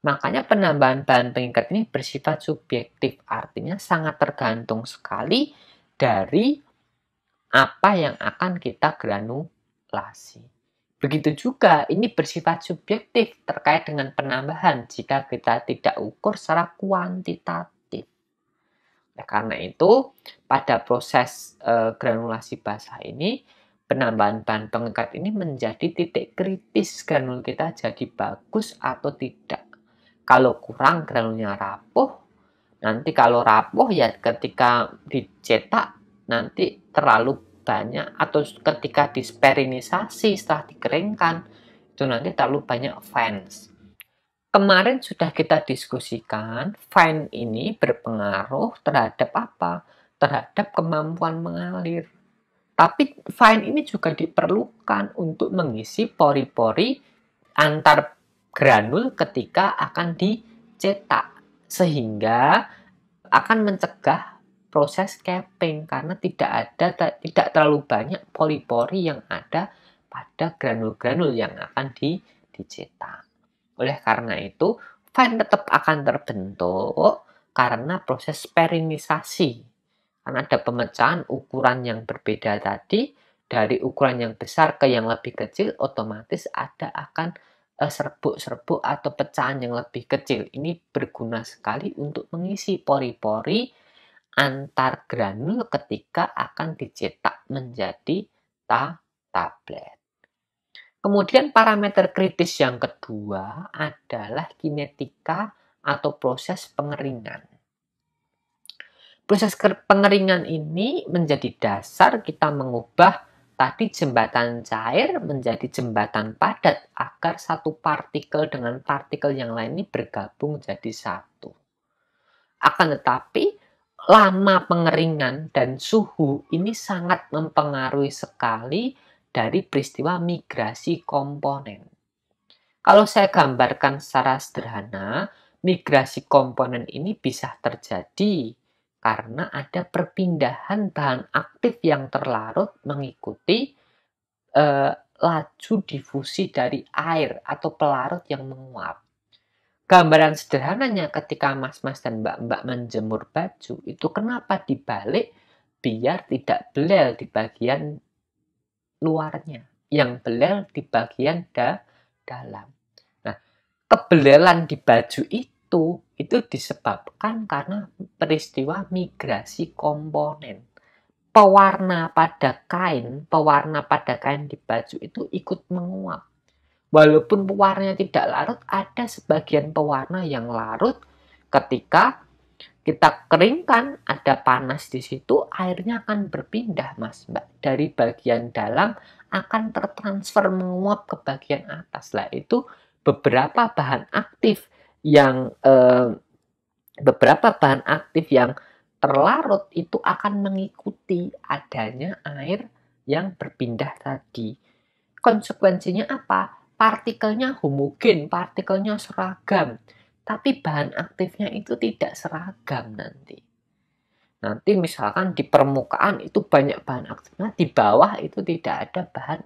Makanya penambahan bahan pengikat ini bersifat subjektif, artinya sangat tergantung sekali dari apa yang akan kita granulasi. Begitu juga ini bersifat subjektif terkait dengan penambahan jika kita tidak ukur secara kuantitatif. Karena itu, pada proses granulasi basah ini, penambahan bahan pengikat ini menjadi titik kritis granul kita jadi bagus atau tidak. Kalau kurang granulnya rapuh, nanti kalau rapuh ya ketika dicetak nanti terlalu banyak, atau ketika disperinisasi setelah dikeringkan itu nanti terlalu banyak fines. Kemarin sudah kita diskusikan, fine ini berpengaruh terhadap apa? Terhadap kemampuan mengalir. Tapi fine ini juga diperlukan untuk mengisi pori-pori antar granul ketika akan dicetak. Sehingga akan mencegah proses capping karena tidak terlalu banyak pori-pori yang ada pada granul-granul yang akan dicetak. Oleh karena itu, fine tetap akan terbentuk karena proses perinisasi. Karena ada pemecahan ukuran yang berbeda tadi, dari ukuran yang besar ke yang lebih kecil, otomatis akan serbuk-serbuk atau pecahan yang lebih kecil. Ini berguna sekali untuk mengisi pori-pori antar granul ketika akan dicetak menjadi tablet. Kemudian parameter kritis yang kedua adalah kinetika atau proses pengeringan. Proses pengeringan ini menjadi dasar kita mengubah tadi jembatan cair menjadi jembatan padat agar satu partikel dengan partikel yang lain ini bergabung jadi satu. Akan tetapi, lama pengeringan dan suhu ini sangat mempengaruhi sekali dari peristiwa migrasi komponen. Kalau saya gambarkan secara sederhana, migrasi komponen ini bisa terjadi karena ada perpindahan bahan aktif yang terlarut mengikuti laju difusi dari air atau pelarut yang menguap. Gambaran sederhananya ketika mas-mas dan mbak-mbak menjemur baju, itu kenapa dibalik biar tidak belel di bagian luarnya, yang belel di bagian dalam. Nah, kebelelan di baju itu disebabkan karena peristiwa migrasi komponen. Pewarna pada kain di baju itu ikut menguap. Walaupun pewarnanya tidak larut, ada sebagian pewarna yang larut ketika kita keringkan, ada panas di situ, airnya akan berpindah, Mas Mbak. Dari bagian dalam akan tertransfer menguap ke bagian atas. Lah itu beberapa bahan aktif yang terlarut itu akan mengikuti adanya air yang berpindah tadi. Konsekuensinya apa? Partikelnya homogen, partikelnya seragam. Tapi bahan aktifnya itu tidak seragam nanti. Nanti misalkan di permukaan itu banyak bahan aktifnya, di bawah itu tidak ada bahan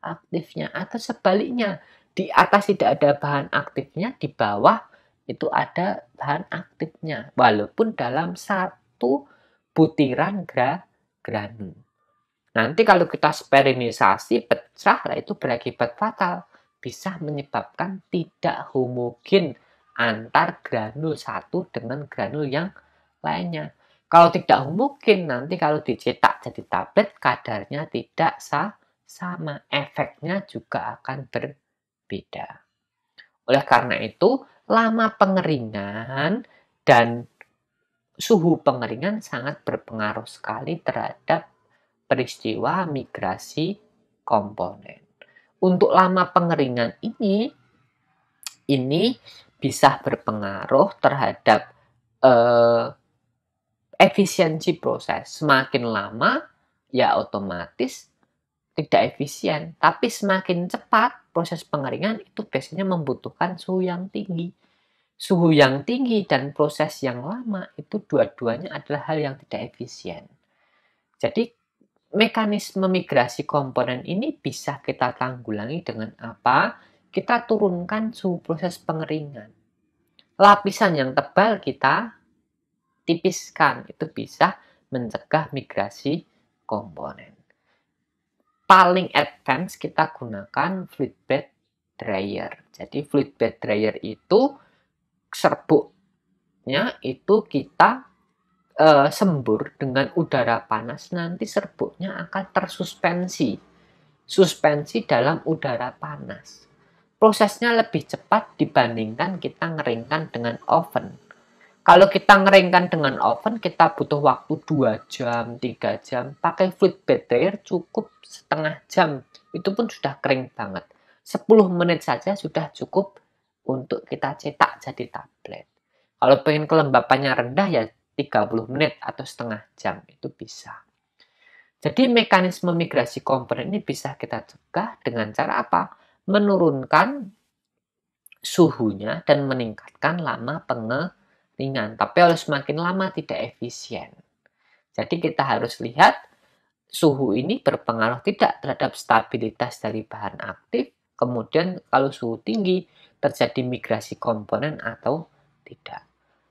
aktifnya. Atau sebaliknya, di atas tidak ada bahan aktifnya, di bawah itu ada bahan aktifnya. Walaupun dalam satu butiran granul. Nanti kalau kita sterilisasi, pecah, lah itu berakibat fatal. Bisa menyebabkan tidak homogen antar granul satu dengan granul yang lainnya. Kalau tidak homogen, nanti kalau dicetak jadi tablet, kadarnya tidak sama. Efeknya juga akan berbeda. Oleh karena itu, lama pengeringan dan suhu pengeringan sangat berpengaruh sekali terhadap peristiwa migrasi komponen. Untuk lama pengeringan ini bisa berpengaruh terhadap efisiensi proses. Semakin lama, ya otomatis tidak efisien. Tapi semakin cepat proses pengeringan itu biasanya membutuhkan suhu yang tinggi. Suhu yang tinggi dan proses yang lama itu dua-duanya adalah hal yang tidak efisien. Jadi mekanisme migrasi komponen ini bisa kita tanggulangi dengan apa? Kita turunkan suhu proses pengeringan. Lapisan yang tebal kita tipiskan, itu bisa mencegah migrasi komponen. Paling advance kita gunakan fluid bed dryer. Jadi fluid bed dryer itu serbuknya itu kita sembur dengan udara panas, nanti serbuknya akan tersuspensi. Suspensi dalam udara panas. Prosesnya lebih cepat dibandingkan kita ngeringkan dengan oven. Kalau kita ngeringkan dengan oven, kita butuh waktu 2 jam, 3 jam. Pakai fluid bed dryer cukup setengah jam. Itu pun sudah kering banget. 10 menit saja sudah cukup untuk kita cetak jadi tablet. Kalau pengen kelembapannya rendah ya 30 menit atau setengah jam. Itu bisa. Jadi mekanisme migrasi komponen ini bisa kita cegah dengan cara apa? Menurunkan suhunya dan meningkatkan lama pengeringan. Tapi harus semakin lama tidak efisien. Jadi kita harus lihat suhu ini berpengaruh tidak terhadap stabilitas dari bahan aktif. Kemudian kalau suhu tinggi terjadi migrasi komponen atau tidak.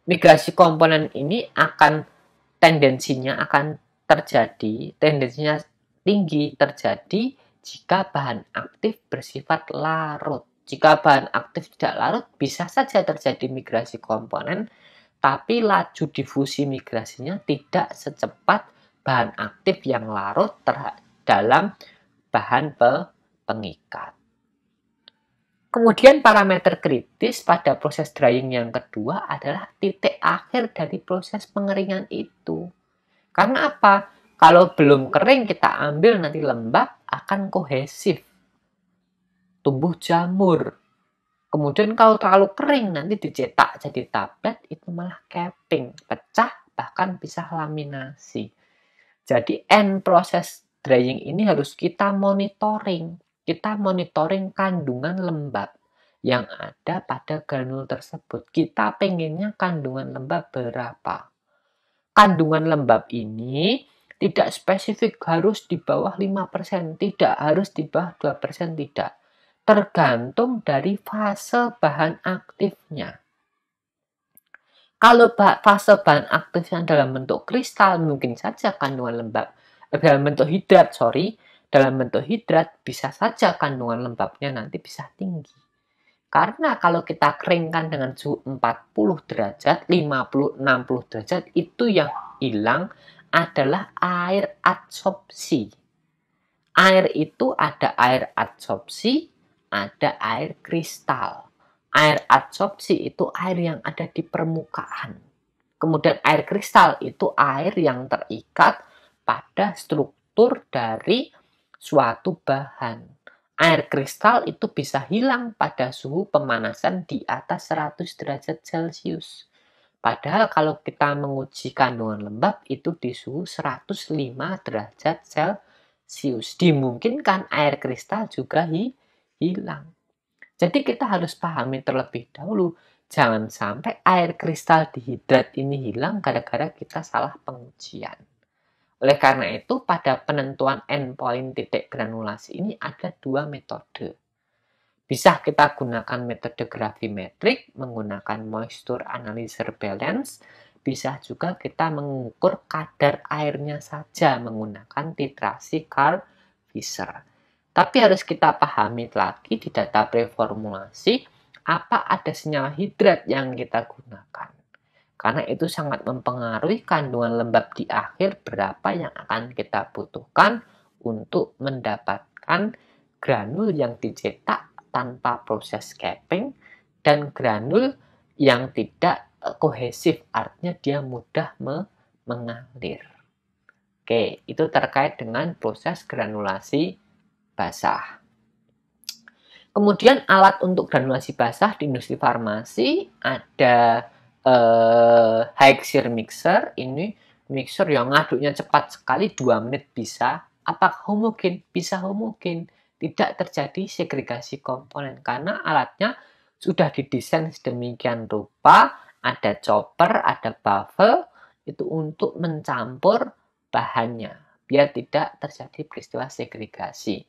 Migrasi komponen ini tendensinya tinggi terjadi jika bahan aktif bersifat larut. Jika bahan aktif tidak larut, bisa saja terjadi migrasi komponen, tapi laju difusi migrasinya tidak secepat bahan aktif yang larut dalam bahan pengikat. Kemudian parameter kritis pada proses drying yang kedua adalah titik akhir dari proses pengeringan itu. Karena apa? Kalau belum kering kita ambil nanti lembab akan kohesif. Tumbuh jamur. Kemudian kalau terlalu kering nanti dicetak jadi tablet itu malah capping, pecah bahkan bisa laminasi. Jadi end proses drying ini harus kita monitoring. Kita monitoring kandungan lembab yang ada pada granul tersebut. Kita pengennya kandungan lembab berapa. Kandungan lembab ini tidak spesifik harus di bawah 5%, tidak harus di bawah 2%, tidak. Tergantung dari fase bahan aktifnya. Kalau fase bahan aktifnya dalam bentuk kristal, mungkin saja kandungan lembab, dalam bentuk hidrat bisa saja kandungan lembabnya nanti bisa tinggi. Karena kalau kita keringkan dengan suhu 40 derajat, 50, 60 derajat, itu yang hilang adalah air adsorpsi. Air itu ada air adsorpsi, ada air kristal. Air adsorpsi itu air yang ada di permukaan. Kemudian air kristal itu air yang terikat pada struktur dari suatu bahan. Air kristal itu bisa hilang pada suhu pemanasan di atas 100 derajat Celcius. Padahal kalau kita menguji kandungan lembab itu di suhu 105 derajat Celcius. Dimungkinkan air kristal juga hilang. Jadi kita harus pahami terlebih dahulu. Jangan sampai air kristal dihidrat ini hilang gara-gara kita salah pengujian. Oleh karena itu, pada penentuan endpoint titik granulasi ini ada 2 metode. Bisa kita gunakan metode gravimetrik menggunakan moisture analyzer balance. Bisa juga kita mengukur kadar airnya saja menggunakan titrasi Karl-Fischer. Tapi harus kita pahami lagi di data preformulasi apa ada senyawa hidrat yang kita gunakan. Karena itu sangat mempengaruhi kandungan lembab di akhir berapa yang akan kita butuhkan untuk mendapatkan granul yang dicetak tanpa proses capping dan granul yang tidak kohesif, artinya dia mudah mengalir. Oke, itu terkait dengan proses granulasi basah. Kemudian alat untuk granulasi basah di industri farmasi ada high shear mixer. Ini mixer yang ngaduknya cepat sekali, 2 menit bisa. Apakah homogen? Bisa homogen. Tidak terjadi segregasi komponen karena alatnya sudah didesain sedemikian rupa, ada chopper, ada baffle, itu untuk mencampur bahannya biar tidak terjadi peristiwa segregasi.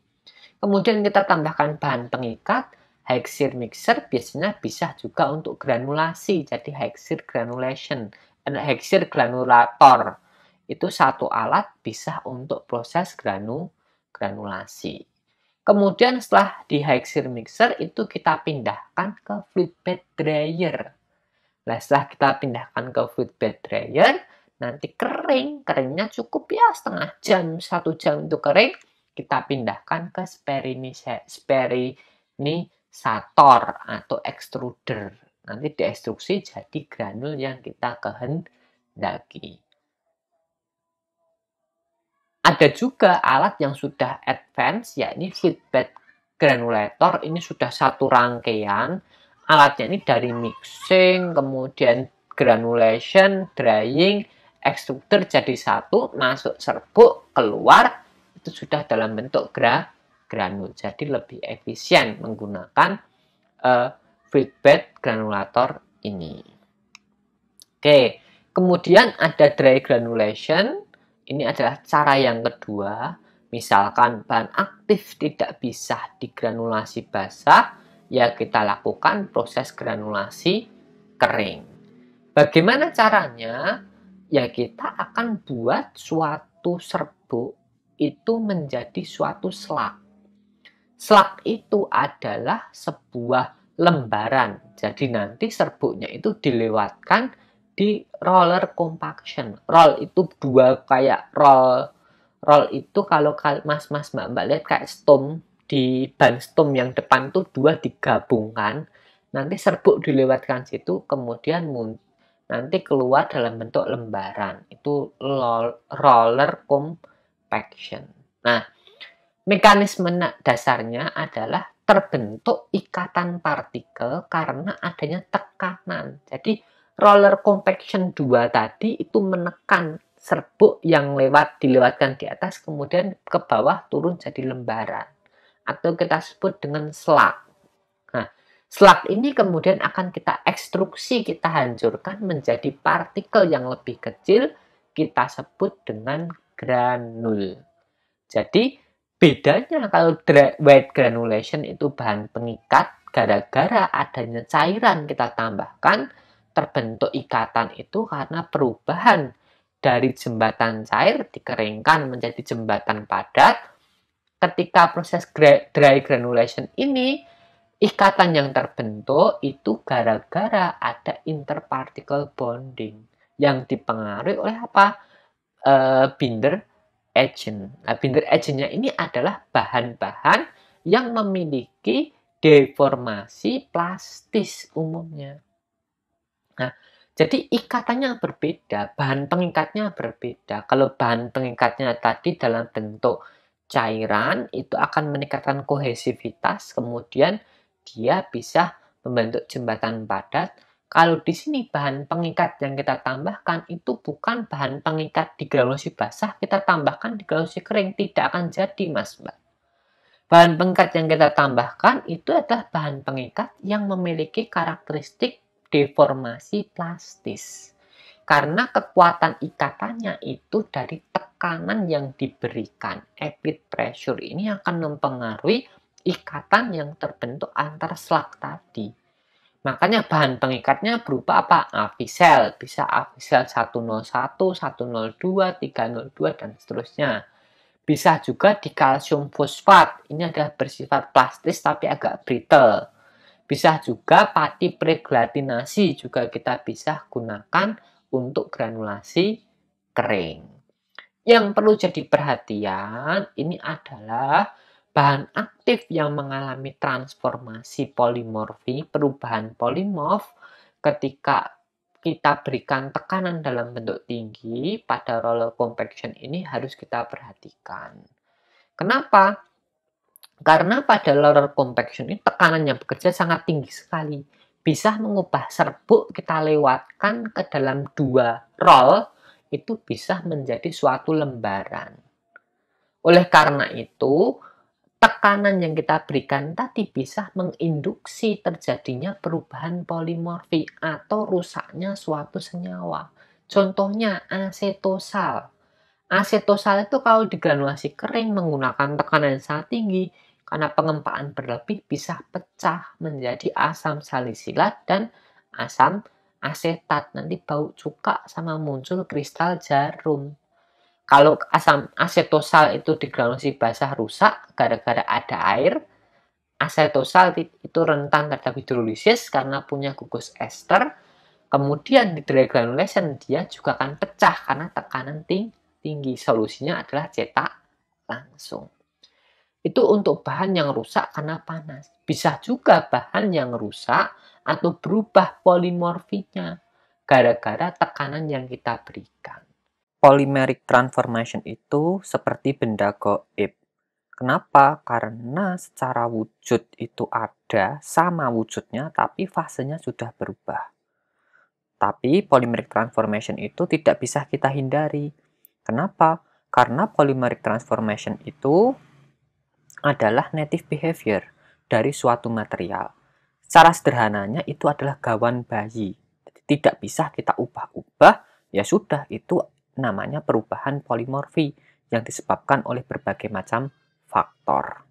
Kemudian kita tambahkan bahan pengikat, high shear mixer biasanya bisa juga untuk granulasi, jadi high shear granulation, high shear granulator. Itu satu alat bisa untuk proses granulasi. Kemudian setelah di high shear mixer itu kita pindahkan ke fluid bed dryer. Nah, setelah kita pindahkan ke fluid bed dryer, nanti kering. Keringnya cukup ya setengah jam, 1 jam itu kering. Kita pindahkan ke sterilisator atau extruder. Nanti diekstruksi jadi granul yang kita kehendaki. Ada juga alat yang sudah advance, yakni fluid bed granulator. Ini sudah satu rangkaian. Alatnya ini dari mixing, kemudian granulation, drying, extruder jadi satu, masuk serbuk, keluar, itu sudah dalam bentuk granul. Jadi lebih efisien menggunakan fluid bed granulator ini. Oke, kemudian ada dry granulation. Ini adalah cara yang kedua. Misalkan bahan aktif tidak bisa digranulasi basah, ya kita lakukan proses granulasi kering. Bagaimana caranya? Ya kita akan buat suatu serbuk itu menjadi suatu slug. Slug itu adalah sebuah lembaran. Jadi nanti serbuknya itu dilewatkan di roller compaction. Roll itu dua kayak roll itu kalau mas-mas mbak-mbak lihat kayak stomp di ban stomp yang depan tuh dua digabungkan. Nanti serbuk dilewatkan situ kemudian nanti keluar dalam bentuk lembaran. Itu roller compaction. Nah, mekanisme dasarnya adalah terbentuk ikatan partikel karena adanya tekanan. Jadi roller compaction 2 tadi itu menekan serbuk yang dilewatkan di atas kemudian ke bawah turun jadi lembaran. Atau kita sebut dengan slug. Nah, slug ini kemudian akan kita ekstruksi, kita hancurkan menjadi partikel yang lebih kecil, kita sebut dengan granul. Jadi bedanya kalau white granulation itu bahan pengikat, gara-gara adanya cairan kita tambahkan, terbentuk ikatan itu karena perubahan dari jembatan cair dikeringkan menjadi jembatan padat. Ketika proses dry granulation ini, ikatan yang terbentuk itu gara-gara ada interparticle bonding yang dipengaruhi oleh apa? Binder agent. Nah, binder agentnya ini adalah bahan-bahan yang memiliki deformasi plastis umumnya. Nah, jadi ikatannya berbeda, bahan pengikatnya berbeda. Kalau bahan pengikatnya tadi dalam bentuk cairan, itu akan meningkatkan kohesivitas, kemudian dia bisa membentuk jembatan padat. Kalau di sini bahan pengikat yang kita tambahkan itu bukan bahan pengikat di granulasi basah, kita tambahkan di granulasi kering, tidak akan jadi mas mbak. Bahan pengikat yang kita tambahkan itu adalah bahan pengikat yang memiliki karakteristik deformasi plastis. Karena kekuatan ikatannya itu dari tekanan yang diberikan. Applied pressure ini akan mempengaruhi ikatan yang terbentuk antar slug tadi. Makanya bahan pengikatnya berupa apa? Avicel. Bisa Avicel 101, 102, 302, dan seterusnya. Bisa juga di kalsium fosfat. Ini adalah bersifat plastis tapi agak brittle. Bisa juga pati preglatinasi juga kita bisa gunakan untuk granulasi kering. Yang perlu jadi perhatian ini adalah bahan aktif yang mengalami transformasi polimorfi, perubahan polimorf ketika kita berikan tekanan dalam bentuk tinggi pada roller compaction ini harus kita perhatikan. Kenapa? Karena pada roller compaction ini tekanan yang bekerja sangat tinggi sekali. Bisa mengubah serbuk kita lewatkan ke dalam 2 roll, itu bisa menjadi suatu lembaran. Oleh karena itu, tekanan yang kita berikan tadi bisa menginduksi terjadinya perubahan polimorfi atau rusaknya suatu senyawa. Contohnya asetosal. Asetosal itu kalau digranulasi kering menggunakan tekanan yang sangat tinggi, karena pengempaan berlebih bisa pecah menjadi asam salisilat dan asam asetat. Nanti bau cuka sama muncul kristal jarum. Kalau asam asetosal itu digranulasi basah rusak gara-gara ada air, asetosal itu rentan terhadap hidrolisis karena punya gugus ester. Kemudian di degranulation dia juga akan pecah karena tekanan tinggi. Solusinya adalah cetak langsung. Itu untuk bahan yang rusak karena panas. Bisa juga bahan yang rusak atau berubah polimorfinya gara-gara tekanan yang kita berikan. Polymeric transformation itu seperti benda gaib. Kenapa? Karena secara wujud itu ada, sama wujudnya, tapi fasenya sudah berubah. Tapi polymeric transformation itu tidak bisa kita hindari. Kenapa? Karena polymeric transformation itu adalah native behavior dari suatu material. Secara sederhananya itu adalah gawan bayi. Jadi, tidak bisa kita ubah-ubah, ya sudah, itu namanya perubahan polimorfi yang disebabkan oleh berbagai macam faktor.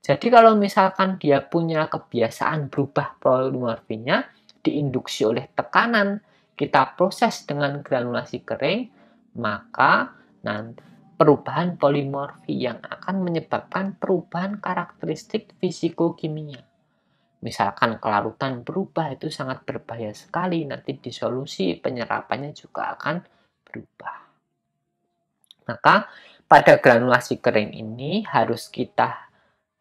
Jadi kalau misalkan dia punya kebiasaan berubah polimorfinya, diinduksi oleh tekanan, kita proses dengan granulasi kering, maka nanti perubahan polimorfi yang akan menyebabkan perubahan karakteristik fisikokimia. Misalkan kelarutan berubah, itu sangat berbahaya sekali, nanti disolusi penyerapannya juga akan berubah. Maka pada granulasi kering ini harus kita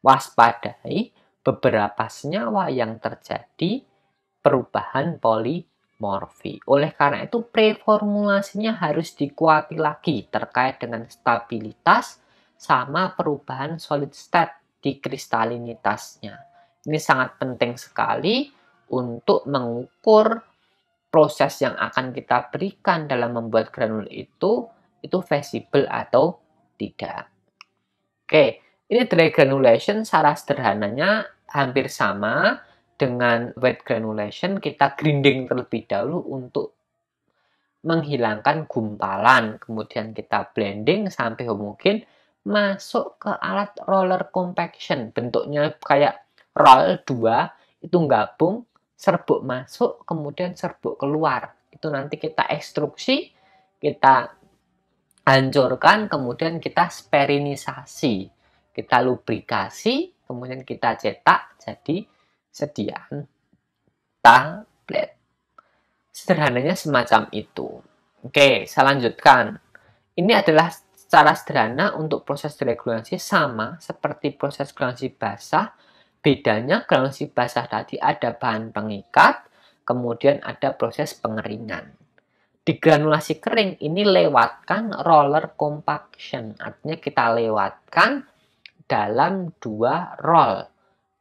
waspadai beberapa senyawa yang terjadi perubahan polimorfi. Oleh karena itu, preformulasinya harus dikuati lagi terkait dengan stabilitas sama perubahan solid state di kristalinitasnya. Ini sangat penting sekali untuk mengukur proses yang akan kita berikan dalam membuat granul itu visible atau tidak. Oke, ini dry granulation secara sederhananya hampir sama dengan wet granulation. Kita grinding terlebih dahulu untuk menghilangkan gumpalan, kemudian kita blending sampai homogen, masuk ke alat roller compaction. Bentuknya kayak roll 2, itu gabung, serbuk masuk, kemudian serbuk keluar. Itu nanti kita ekstruksi, kita hancurkan, kemudian kita sterilisasi, kita lubrikasi, kemudian kita cetak jadi sediaan tablet. Sederhananya semacam itu. Oke, saya lanjutkan. Ini adalah secara sederhana untuk proses deregulasi sama seperti proses granulasi basah. Bedanya granulasi basah tadi ada bahan pengikat, kemudian ada proses pengeringan. Di granulasi kering ini lewatkan roller compaction, artinya kita lewatkan dalam 2 roll.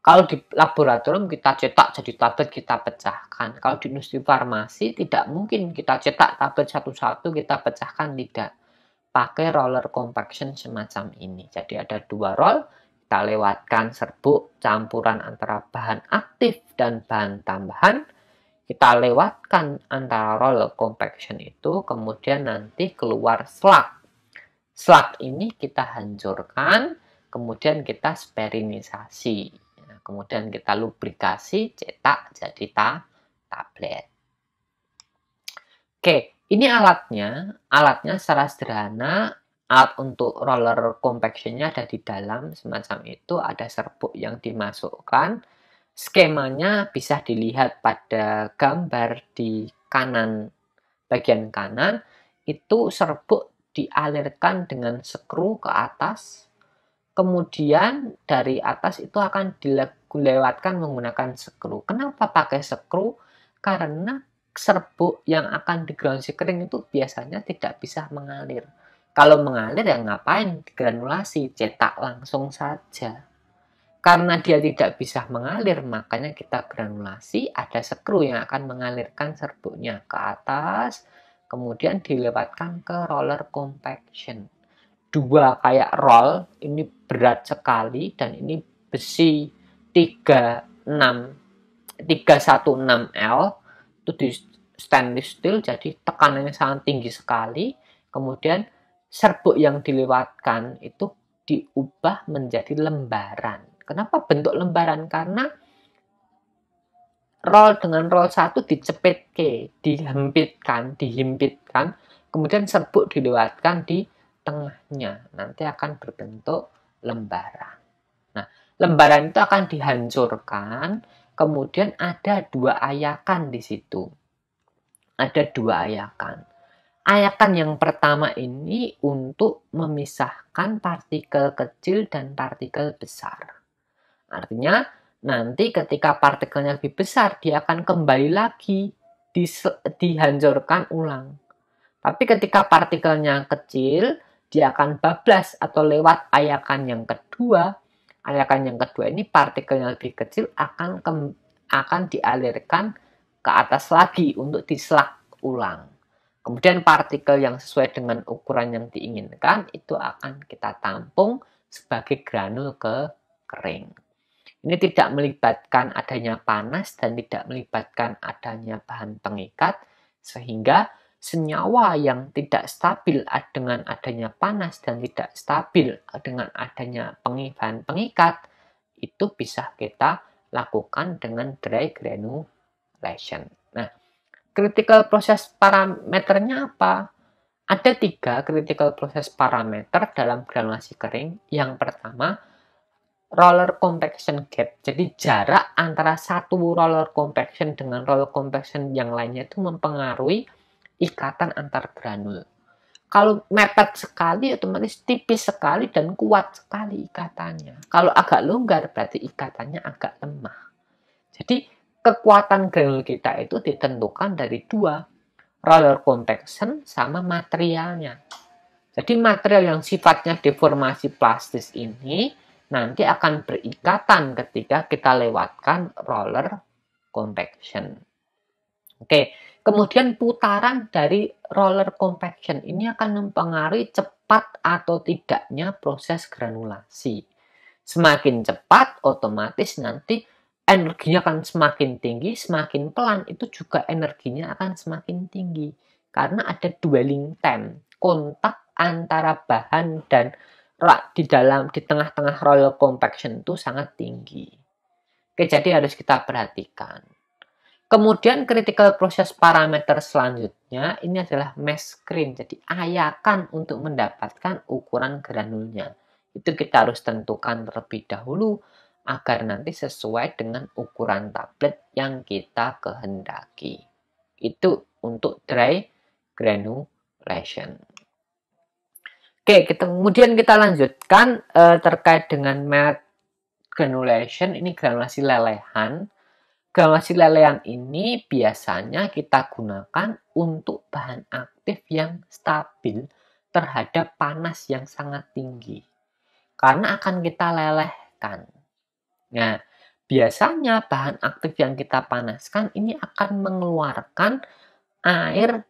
Kalau di laboratorium kita cetak jadi tablet, kita pecahkan. Kalau di industri farmasi tidak mungkin kita cetak tablet satu-satu, kita pecahkan, tidak. Pakai roller compaction semacam ini. Jadi ada 2 roll, kita lewatkan serbuk campuran antara bahan aktif dan bahan tambahan. Kita lewatkan antara roller compaction itu, kemudian nanti keluar slag. Slag ini kita hancurkan, kemudian kita sterilisasi. Kemudian kita lubrikasi, cetak jadi tablet. Oke, ini alatnya. Alatnya secara sederhana, alat untuk roller compaction-nya ada di dalam, semacam itu. Ada serbuk yang dimasukkan. Skemanya bisa dilihat pada gambar di kanan, bagian kanan. Itu serbuk dialirkan dengan skru ke atas. Kemudian dari atas itu akan dilewatkan menggunakan skru. Kenapa pakai skru? Karena serbuk yang akan digranulasi kering itu biasanya tidak bisa mengalir. Kalau mengalir ya ngapain digranulasi, cetak langsung saja. Karena dia tidak bisa mengalir, makanya kita granulasi, ada skru yang akan mengalirkan serbuknya ke atas, kemudian dilewatkan ke roller compaction. Dua kayak roll, ini berat sekali, dan ini besi 316L, itu di stainless steel, jadi tekanannya sangat tinggi sekali. Kemudian serbuk yang dilewatkan itu diubah menjadi lembaran. Kenapa bentuk lembaran? Karena roll dengan roll satu dicepit dihimpitkan, kemudian serbuk dilewatkan di tengahnya. Nanti akan berbentuk lembaran. Nah, lembaran itu akan dihancurkan, kemudian ada dua ayakan di situ. Ada dua ayakan. Ayakan yang pertama ini untuk memisahkan partikel kecil dan partikel besar. Artinya, nanti ketika partikelnya lebih besar, dia akan kembali lagi dihancurkan ulang. Tapi ketika partikelnya kecil, dia akan bablas atau lewat ayakan yang kedua. Ayakan yang kedua ini partikelnya lebih kecil akan dialirkan ke atas lagi untuk diselak ulang. Kemudian partikel yang sesuai dengan ukuran yang diinginkan itu akan kita tampung sebagai granul kering. Ini tidak melibatkan adanya panas dan tidak melibatkan adanya bahan pengikat, sehingga senyawa yang tidak stabil dengan adanya panas dan tidak stabil dengan adanya bahan pengikat, itu bisa kita lakukan dengan dry granulation. Nah, critical process parameternya apa? Ada 3 critical process parameter dalam granulasi kering. Yang pertama, roller compaction gap. Jadi jarak antara satu roller compaction dengan roller compaction yang lainnya itu mempengaruhi ikatan antar granul. Kalau mepet sekali otomatis tipis sekali dan kuat sekali ikatannya. Kalau agak longgar berarti ikatannya agak lemah. Jadi kekuatan granul kita itu ditentukan dari 2, roller compaction sama materialnya. Jadi material yang sifatnya deformasi plastis ini nanti akan berikatan ketika kita lewatkan roller compaction. Oke, kemudian putaran dari roller compaction ini akan mempengaruhi cepat atau tidaknya proses granulasi. Semakin cepat, otomatis nanti energinya akan semakin tinggi, semakin pelan itu juga energinya akan semakin tinggi. Karena ada dwelling time, kontak antara bahan dan di tengah-tengah roller compaction itu sangat tinggi. Oke, jadi harus kita perhatikan. Kemudian critical process parameter selanjutnya ini adalah mesh screen. Jadi ayakan untuk mendapatkan ukuran granulnya. Itu kita harus tentukan terlebih dahulu agar nanti sesuai dengan ukuran tablet yang kita kehendaki. Itu untuk dry granulation. Oke, kemudian kita lanjutkan terkait dengan melt granulation, ini granulasi lelehan. Granulasi lelehan ini biasanya kita gunakan untuk bahan aktif yang stabil terhadap panas yang sangat tinggi. Karena akan kita lelehkan. Nah, biasanya bahan aktif yang kita panaskan ini akan mengeluarkan air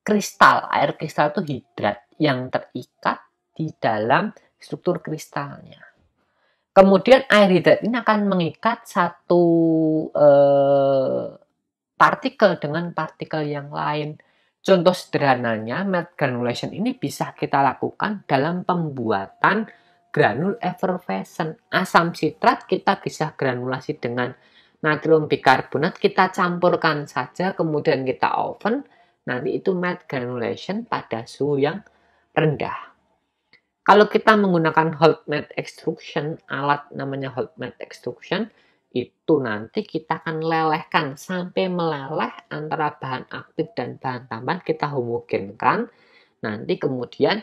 kristal. Air kristal itu hidrat yang terikat di dalam struktur kristalnya. Kemudian air hidrat ini akan mengikat satu partikel dengan partikel yang lain. Contoh sederhananya, melt granulation ini bisa kita lakukan dalam pembuatan granul effervescent. Asam sitrat kita bisa granulasi dengan natrium bikarbonat, kita campurkan saja, kemudian kita oven. Nanti itu melt granulation pada suhu yang rendah. Kalau kita menggunakan hot melt extrusion, alat namanya hot melt extrusion, itu nanti kita akan lelehkan sampai meleleh antara bahan aktif dan bahan tambahan, kita homogenkan. Nanti kemudian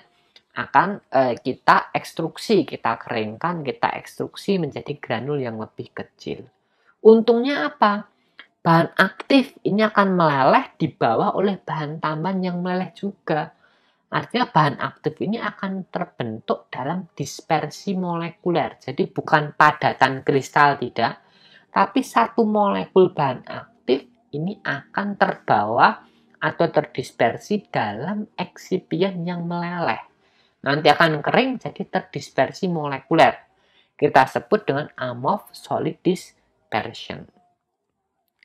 akan kita ekstruksi, kita keringkan, kita ekstruksi menjadi granul yang lebih kecil. Untungnya apa? Bahan aktif ini akan meleleh dibawa oleh bahan tambahan yang meleleh juga. Artinya bahan aktif ini akan terbentuk dalam dispersi molekuler. Jadi bukan padatan kristal, tidak. Tapi satu molekul bahan aktif ini akan terbawa atau terdispersi dalam eksipien yang meleleh. Nanti akan kering jadi terdispersi molekuler. Kita sebut dengan amorph solid dispersion.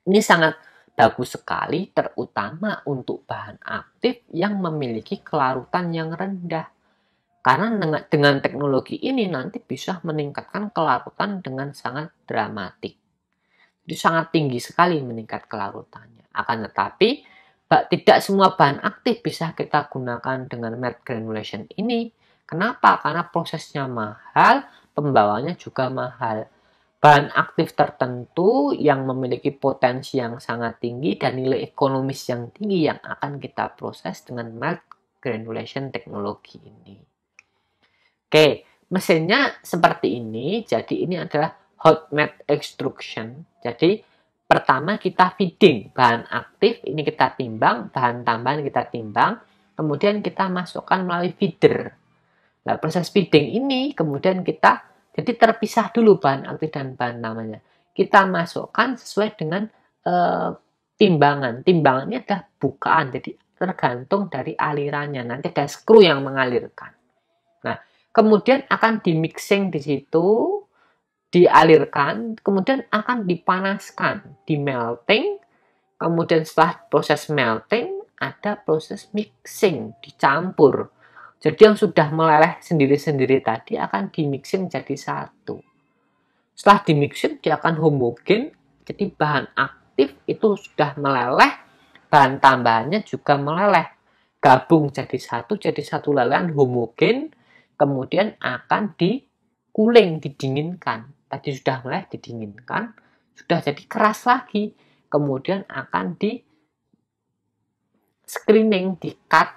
Ini sangat bagus sekali, terutama untuk bahan aktif yang memiliki kelarutan yang rendah. Karena dengan teknologi ini nanti bisa meningkatkan kelarutan dengan sangat dramatik. Jadi sangat tinggi sekali meningkat kelarutannya. Akan tetapi, tidak semua bahan aktif bisa kita gunakan dengan matte granulation ini. Kenapa? Karena prosesnya mahal, pembawanya juga mahal. Bahan aktif tertentu yang memiliki potensi yang sangat tinggi dan nilai ekonomis yang tinggi yang akan kita proses dengan matte granulation teknologi ini. Oke, mesinnya seperti ini. Jadi ini adalah hot matte extrusion. Jadi pertama kita feeding bahan aktif, ini kita timbang, bahan tambahan kita timbang, kemudian kita masukkan melalui feeder. Nah, proses feeding ini kemudian kita jadi terpisah dulu bahan aktif dan bahan namanya. Kita masukkan sesuai dengan timbangan. Timbangannya adalah bukaan, jadi tergantung dari alirannya. Nanti ada skru yang mengalirkan. Nah, kemudian akan di-mixing di situ, dialirkan, kemudian akan dipanaskan, di-melting. Kemudian setelah proses melting, ada proses mixing, dicampur. Jadi yang sudah meleleh sendiri-sendiri tadi akan dimixing jadi satu. Setelah dimixing dia akan homogen. Jadi bahan aktif itu sudah meleleh, bahan tambahannya juga meleleh. Gabung jadi satu lelehan homogen, kemudian akan dikuling, didinginkan. Tadi sudah meleleh, didinginkan, sudah jadi keras lagi. Kemudian akan di screening, di-cut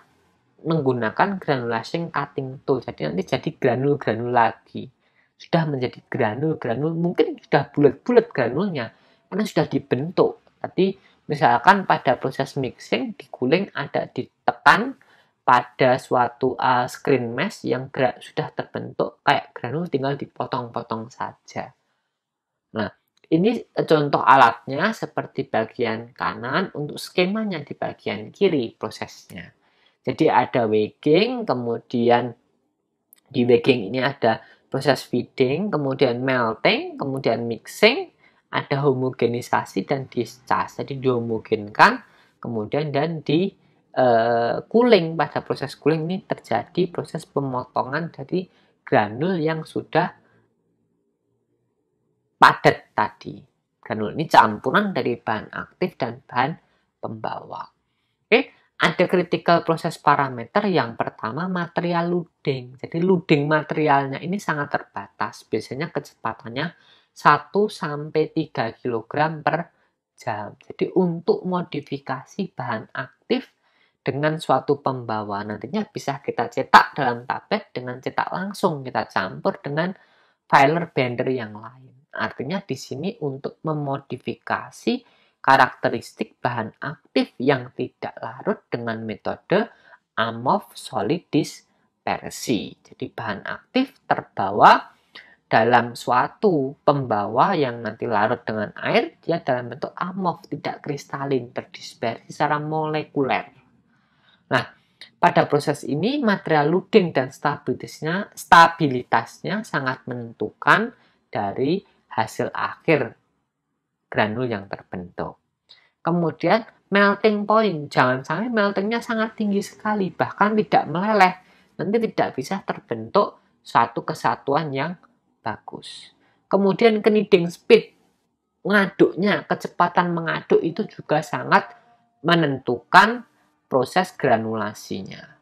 menggunakan granulation cutting tool. Jadi nanti jadi granul-granul lagi. Sudah menjadi granul-granul, mungkin sudah bulat-bulat granulnya karena sudah dibentuk. Tadi misalkan pada proses mixing diguling ada ditekan pada suatu screen mesh yang sudah terbentuk kayak granul, tinggal dipotong-potong saja. Nah, ini contoh alatnya seperti bagian kanan, untuk skemanya di bagian kiri prosesnya. Jadi ada weighing, kemudian di weighing ini ada proses feeding, kemudian melting, kemudian mixing, ada homogenisasi dan discharge. Jadi dihomogenkan, kemudian dan di cooling. Pada proses cooling ini terjadi proses pemotongan dari granul yang sudah padat tadi. Granul ini campuran dari bahan aktif dan bahan pembawa. Oke. Ada critical proses parameter. Yang pertama material loading. Jadi loading materialnya ini sangat terbatas. Biasanya kecepatannya 1-3 kg per jam. Jadi untuk modifikasi bahan aktif dengan suatu pembawa, nantinya bisa kita cetak dalam tablet dengan cetak langsung, kita campur dengan filer bender yang lain. Artinya di sini untuk memodifikasi karakteristik bahan aktif yang tidak larut dengan metode amorph solid dispersi. Jadi bahan aktif terbawa dalam suatu pembawa yang nanti larut dengan air, dia dalam bentuk amorph, tidak kristalin, terdispersi secara molekuler. Nah, pada proses ini material loading dan stabilitasnya sangat menentukan dari hasil akhir granul yang terbentuk. Kemudian melting point, jangan sampai meltingnya sangat tinggi sekali, bahkan tidak meleleh, nanti tidak bisa terbentuk satu kesatuan yang bagus. Kemudian kneading speed, mengaduknya, kecepatan mengaduk itu juga sangat menentukan proses granulasinya.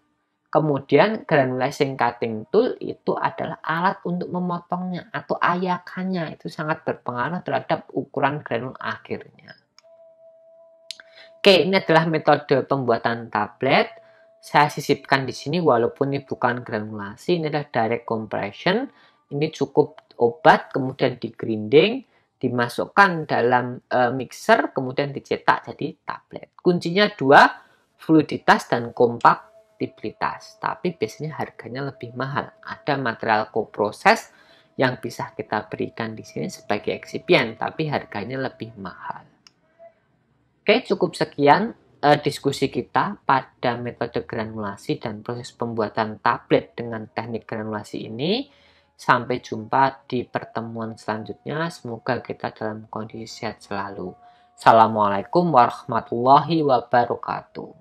Kemudian granulation cutting tool itu adalah alat untuk memotongnya atau ayakannya, itu sangat berpengaruh terhadap ukuran granul akhirnya. Oke, ini adalah metode pembuatan tablet. Saya sisipkan di sini walaupun ini bukan granulasi, ini adalah direct compression. Ini cukup obat, kemudian di grinding, dimasukkan dalam mixer, kemudian dicetak jadi tablet. Kuncinya dua, fluiditas dan kompak kompatibilitas, tapi biasanya harganya lebih mahal. Ada material koproses yang bisa kita berikan di sini sebagai eksipien, tapi harganya lebih mahal. Oke, cukup sekian diskusi kita pada metode granulasi dan proses pembuatan tablet dengan teknik granulasi ini. Sampai jumpa di pertemuan selanjutnya. Semoga kita dalam kondisi sehat selalu. Assalamualaikum warahmatullahi wabarakatuh.